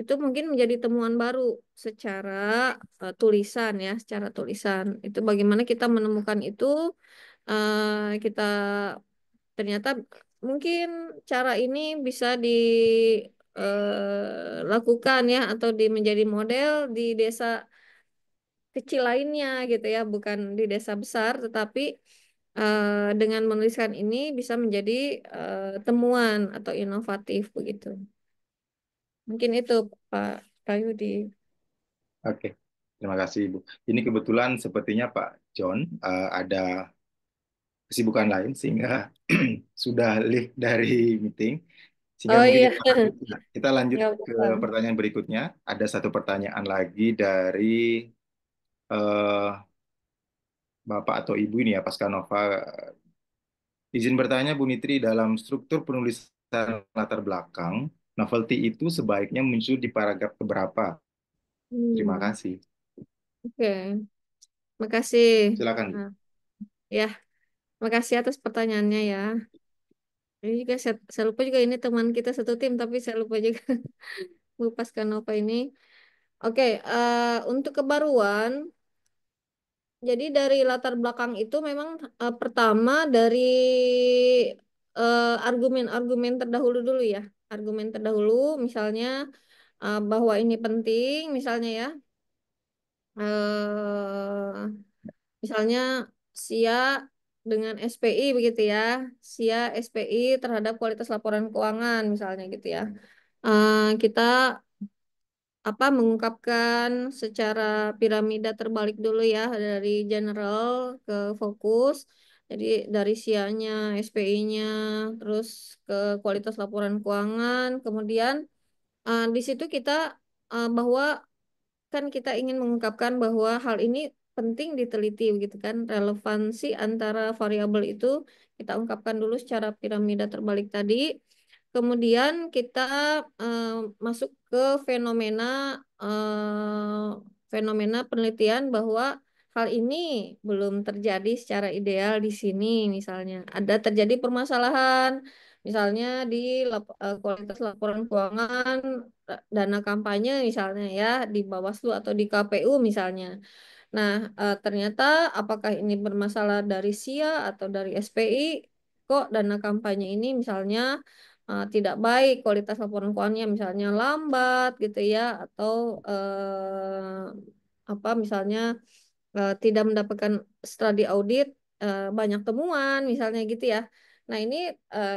itu mungkin menjadi temuan baru secara tulisan ya, secara tulisan. Itu bagaimana kita menemukan itu, kita ternyata mungkin cara ini bisa dilakukan ya, atau menjadi model di desa kecil lainnya gitu ya, bukan di desa besar, tetapi dengan menuliskan ini bisa menjadi temuan atau inovatif begitu. Mungkin itu Pak Yudi. Oke, terima kasih Ibu. Ini kebetulan sepertinya Pak John ada kesibukan lain sehingga sudah live dari meeting. Sehingga Oh mungkin iya, kita lanjut nggak ke apa-apa. pertanyaan berikutnya. Ada satu pertanyaan lagi dari eh, Bapak atau Ibu ini ya, Pasca Nova. Izin bertanya Bu Nitri, dalam struktur penulisan latar belakang, novelty itu sebaiknya muncul di paragraf keberapa? Terima Hmm, kasih. oke, makasih. Silakan Bu. Nah, ya, makasih atas pertanyaannya ya. Ini juga saya lupa juga ini teman kita satu tim, tapi saya lupa juga Bu Pascanova ini. Oke, untuk kebaruan, jadi dari latar belakang itu memang pertama dari argumen-argumen terdahulu dulu ya. Argumen terdahulu, misalnya bahwa ini penting, misalnya ya. eh Misalnya SIA dengan SPI begitu ya. SIA SPI terhadap kualitas laporan keuangan misalnya gitu ya. Kita mengungkapkan secara piramida terbalik dulu ya dari general ke fokus. Jadi dari SIA-nya, SPI-nya, terus ke kualitas laporan keuangan. Kemudian di situ kita bahwa kan kita ingin mengungkapkan bahwa hal ini penting diteliti begitu kan, relevansi antara variabel itu kita ungkapkan dulu secara piramida terbalik tadi. Kemudian kita eh, masuk ke fenomena fenomena penelitian bahwa hal ini belum terjadi secara ideal di sini, misalnya ada terjadi permasalahan misalnya di kualitas laporan keuangan dana kampanye misalnya ya di Bawaslu atau di KPU misalnya. Nah, ternyata apakah ini bermasalah dari SIA atau dari SPI? Kok dana kampanye ini misalnya tidak baik kualitas laporan keuangannya misalnya lambat gitu ya atau misalnya tidak mendapatkan setelah diaudit banyak temuan misalnya gitu ya. Nah, ini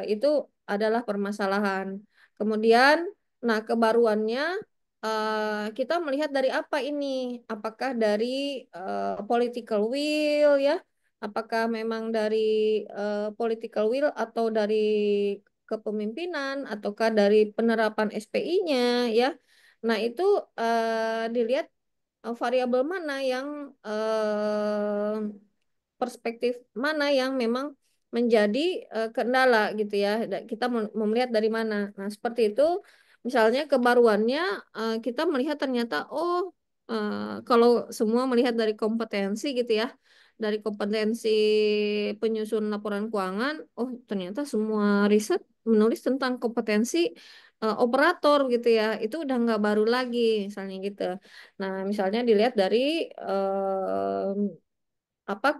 itu adalah permasalahan. Kemudian, nah kebaruannya kita melihat dari apa ini? Apakah dari political will ya? Apakah memang dari political will atau dari kepemimpinan ataukah dari penerapan SPI-nya ya? Nah, itu dilihat variabel mana yang perspektif mana yang memang menjadi kendala gitu ya. Kita mau melihat dari mana. Nah, seperti itu. Misalnya kebaruannya kita melihat ternyata kalau semua melihat dari kompetensi gitu ya. Dari kompetensi penyusun laporan keuangan, ternyata semua riset menulis tentang kompetensi operator gitu ya. Itu udah nggak baru lagi misalnya gitu. Nah, misalnya dilihat dari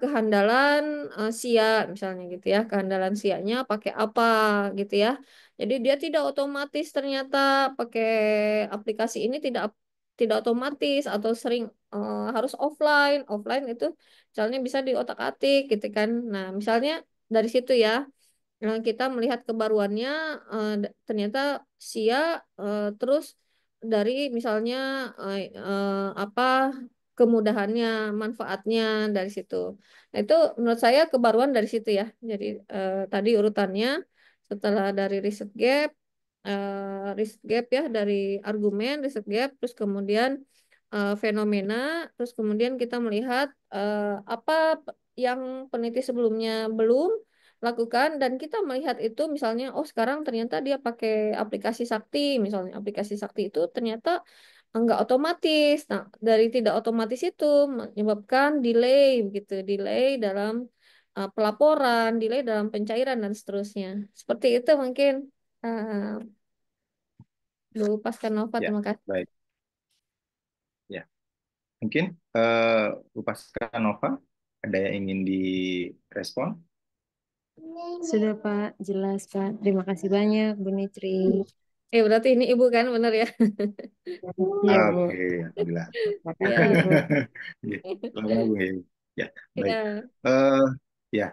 kehandalan SIA misalnya gitu ya, kehandalan SIA-nya pakai apa gitu ya. Jadi dia tidak otomatis ternyata pakai aplikasi ini tidak otomatis atau sering harus offline. Offline itu misalnya bisa diotak-atik gitu kan. Nah, misalnya dari situ ya. Kita melihat kebaruannya ternyata SIA terus dari misalnya apa kemudahannya, manfaatnya dari situ. Nah, itu menurut saya kebaruan dari situ ya. Jadi tadi urutannya setelah dari riset gap ya dari argumen riset gap terus kemudian fenomena terus kemudian kita melihat apa yang peneliti sebelumnya belum lakukan dan kita melihat itu misalnya sekarang ternyata dia pakai aplikasi Sakti misalnya aplikasi Sakti itu ternyata enggak otomatis. Nah, dari tidak otomatis itu menyebabkan delay begitu, delay dalam pelaporan, delay dalam pencairan dan seterusnya. Seperti itu mungkin uh, Bu Pascanova, Ya, terima kasih. baik. Ya, mungkin Bu Pasca Nova ada yang ingin direspon? Sudah Pak, jelas Pak. Terima kasih banyak Bu Nitri. Berarti ini Ibu kan, benar ya? Iya Bu. Oke, alhamdulillah. Makasih Ibu. Ya, selamat Bu. Ya, baik. Ya. Eh, ya,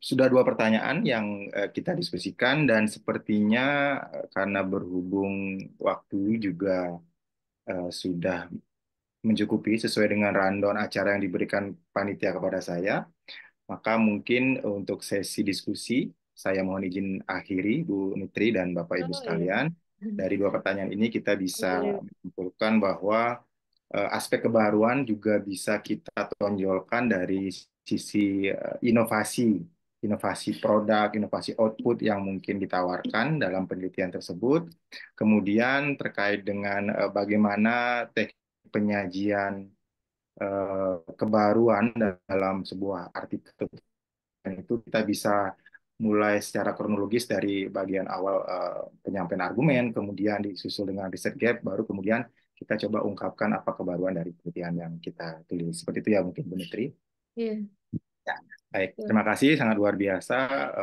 sudah dua pertanyaan yang kita diskusikan dan sepertinya karena berhubung waktu juga sudah mencukupi sesuai dengan rundown acara yang diberikan panitia kepada saya, maka mungkin untuk sesi diskusi saya mohon izin akhiri Bu Nitri dan Bapak Ibu Oh iya. sekalian. Dari dua pertanyaan ini kita bisa Boleh. menyimpulkan bahwa aspek kebaruan juga bisa kita tonjolkan dari sisi inovasi produk, inovasi output yang mungkin ditawarkan dalam penelitian tersebut. Kemudian terkait dengan bagaimana teknik penyajian kebaruan dalam sebuah artikel itu kita bisa mulai secara kronologis dari bagian awal penyampaian argumen, kemudian disusul dengan riset gap, baru kemudian kita coba ungkapkan apa kebaruan dari penelitian yang kita tulis. Seperti itu ya mungkin Bu Nitri. Iya. Ya, baik. Ya. Terima kasih, sangat luar biasa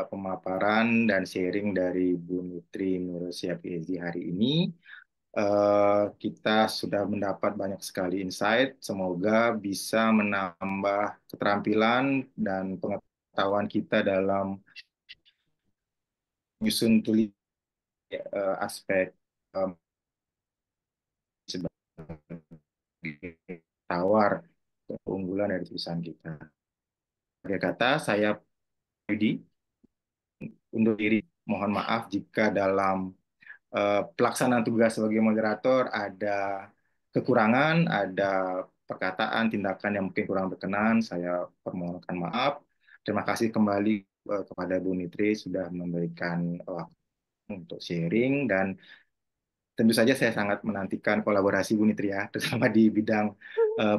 pemaparan dan sharing dari Bu Nitri Nurosia PhD hari ini. Kita sudah mendapat banyak sekali insight. Semoga bisa menambah keterampilan dan pengetahuan kita dalam menyusun tulis aspek sebagai tawar keunggulan dari tulisan kita. Akhir kata, saya Yudi undur diri. Mohon maaf jika dalam pelaksanaan tugas sebagai moderator ada kekurangan, ada perkataan, tindakan yang mungkin kurang berkenan. Saya permohonkan maaf. Terima kasih kembali kepada Bu Nitri sudah memberikan waktu untuk sharing, dan tentu saja saya sangat menantikan kolaborasi Bu Nitri ya, terutama di bidang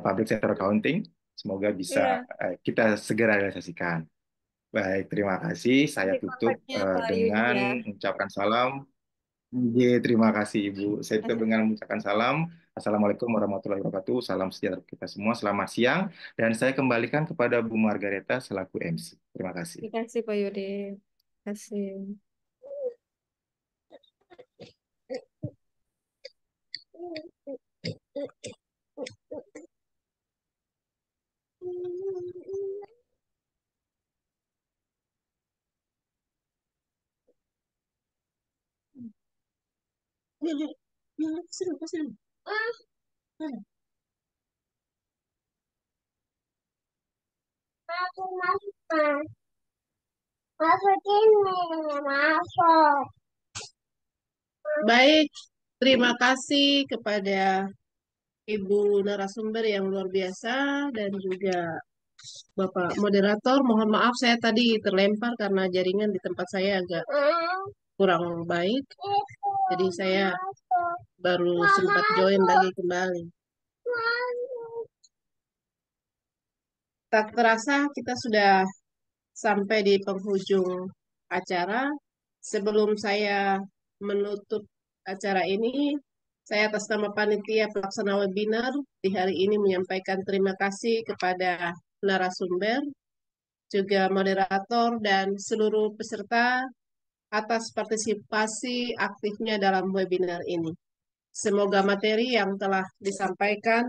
public sector accounting. Semoga bisa kita segera realisasikan. Baik, terima kasih. Saya Di tutup kontaknya Pak Yudi dengan ya. mengucapkan salam. Terima kasih Ibu. Saya tutup dengan mengucapkan salam. Assalamualaikum warahmatullahi wabarakatuh. Salam sejahtera kita semua. Selamat siang. Dan saya kembalikan kepada Bu Margareta selaku MC. Terima kasih. Terima kasih Pak Yudi. Terima kasih. Baik, terima kasih kepada Ibu narasumber yang luar biasa dan juga Bapak moderator. Mohon maaf saya tadi terlempar karena jaringan di tempat saya agak kurang baik. Jadi saya baru sempat join lagi kembali. Tak terasa kita sudah sampai di penghujung acara. Sebelum saya menutup acara ini, saya atas nama panitia pelaksana webinar di hari ini menyampaikan terima kasih kepada narasumber, juga moderator, dan seluruh peserta atas partisipasi aktifnya dalam webinar ini. Semoga materi yang telah disampaikan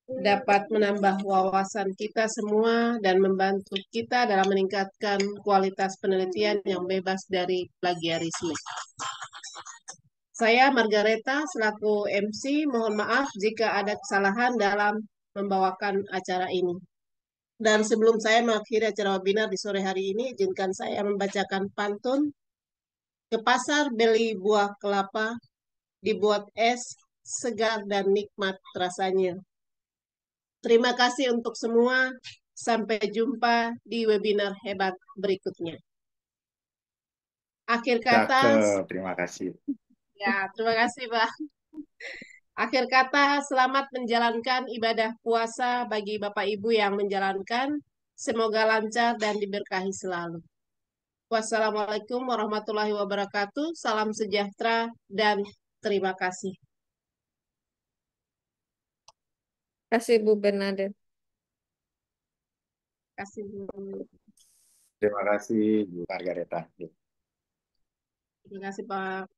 dapat menambah wawasan kita semua dan membantu kita dalam meningkatkan kualitas penelitian yang bebas dari plagiarisme. Saya Margareta selaku MC, mohon maaf jika ada kesalahan dalam membawakan acara ini. Dan sebelum saya mengakhiri acara webinar di sore hari ini, izinkan saya membacakan pantun. Ke pasar beli buah kelapa, dibuat es, segar dan nikmat rasanya. Terima kasih untuk semua. Sampai jumpa di webinar hebat berikutnya. Akhir kata, terima kasih. Ya, terima kasih, Pak. Akhir kata, selamat menjalankan ibadah puasa bagi Bapak Ibu yang menjalankan. Semoga lancar dan diberkahi selalu. Wassalamualaikum warahmatullahi wabarakatuh. Salam sejahtera dan terima kasih. Terima kasih Bu Bernadette. Terima kasih, Bu. Terima kasih Bu Margareta. Terima kasih, Pak.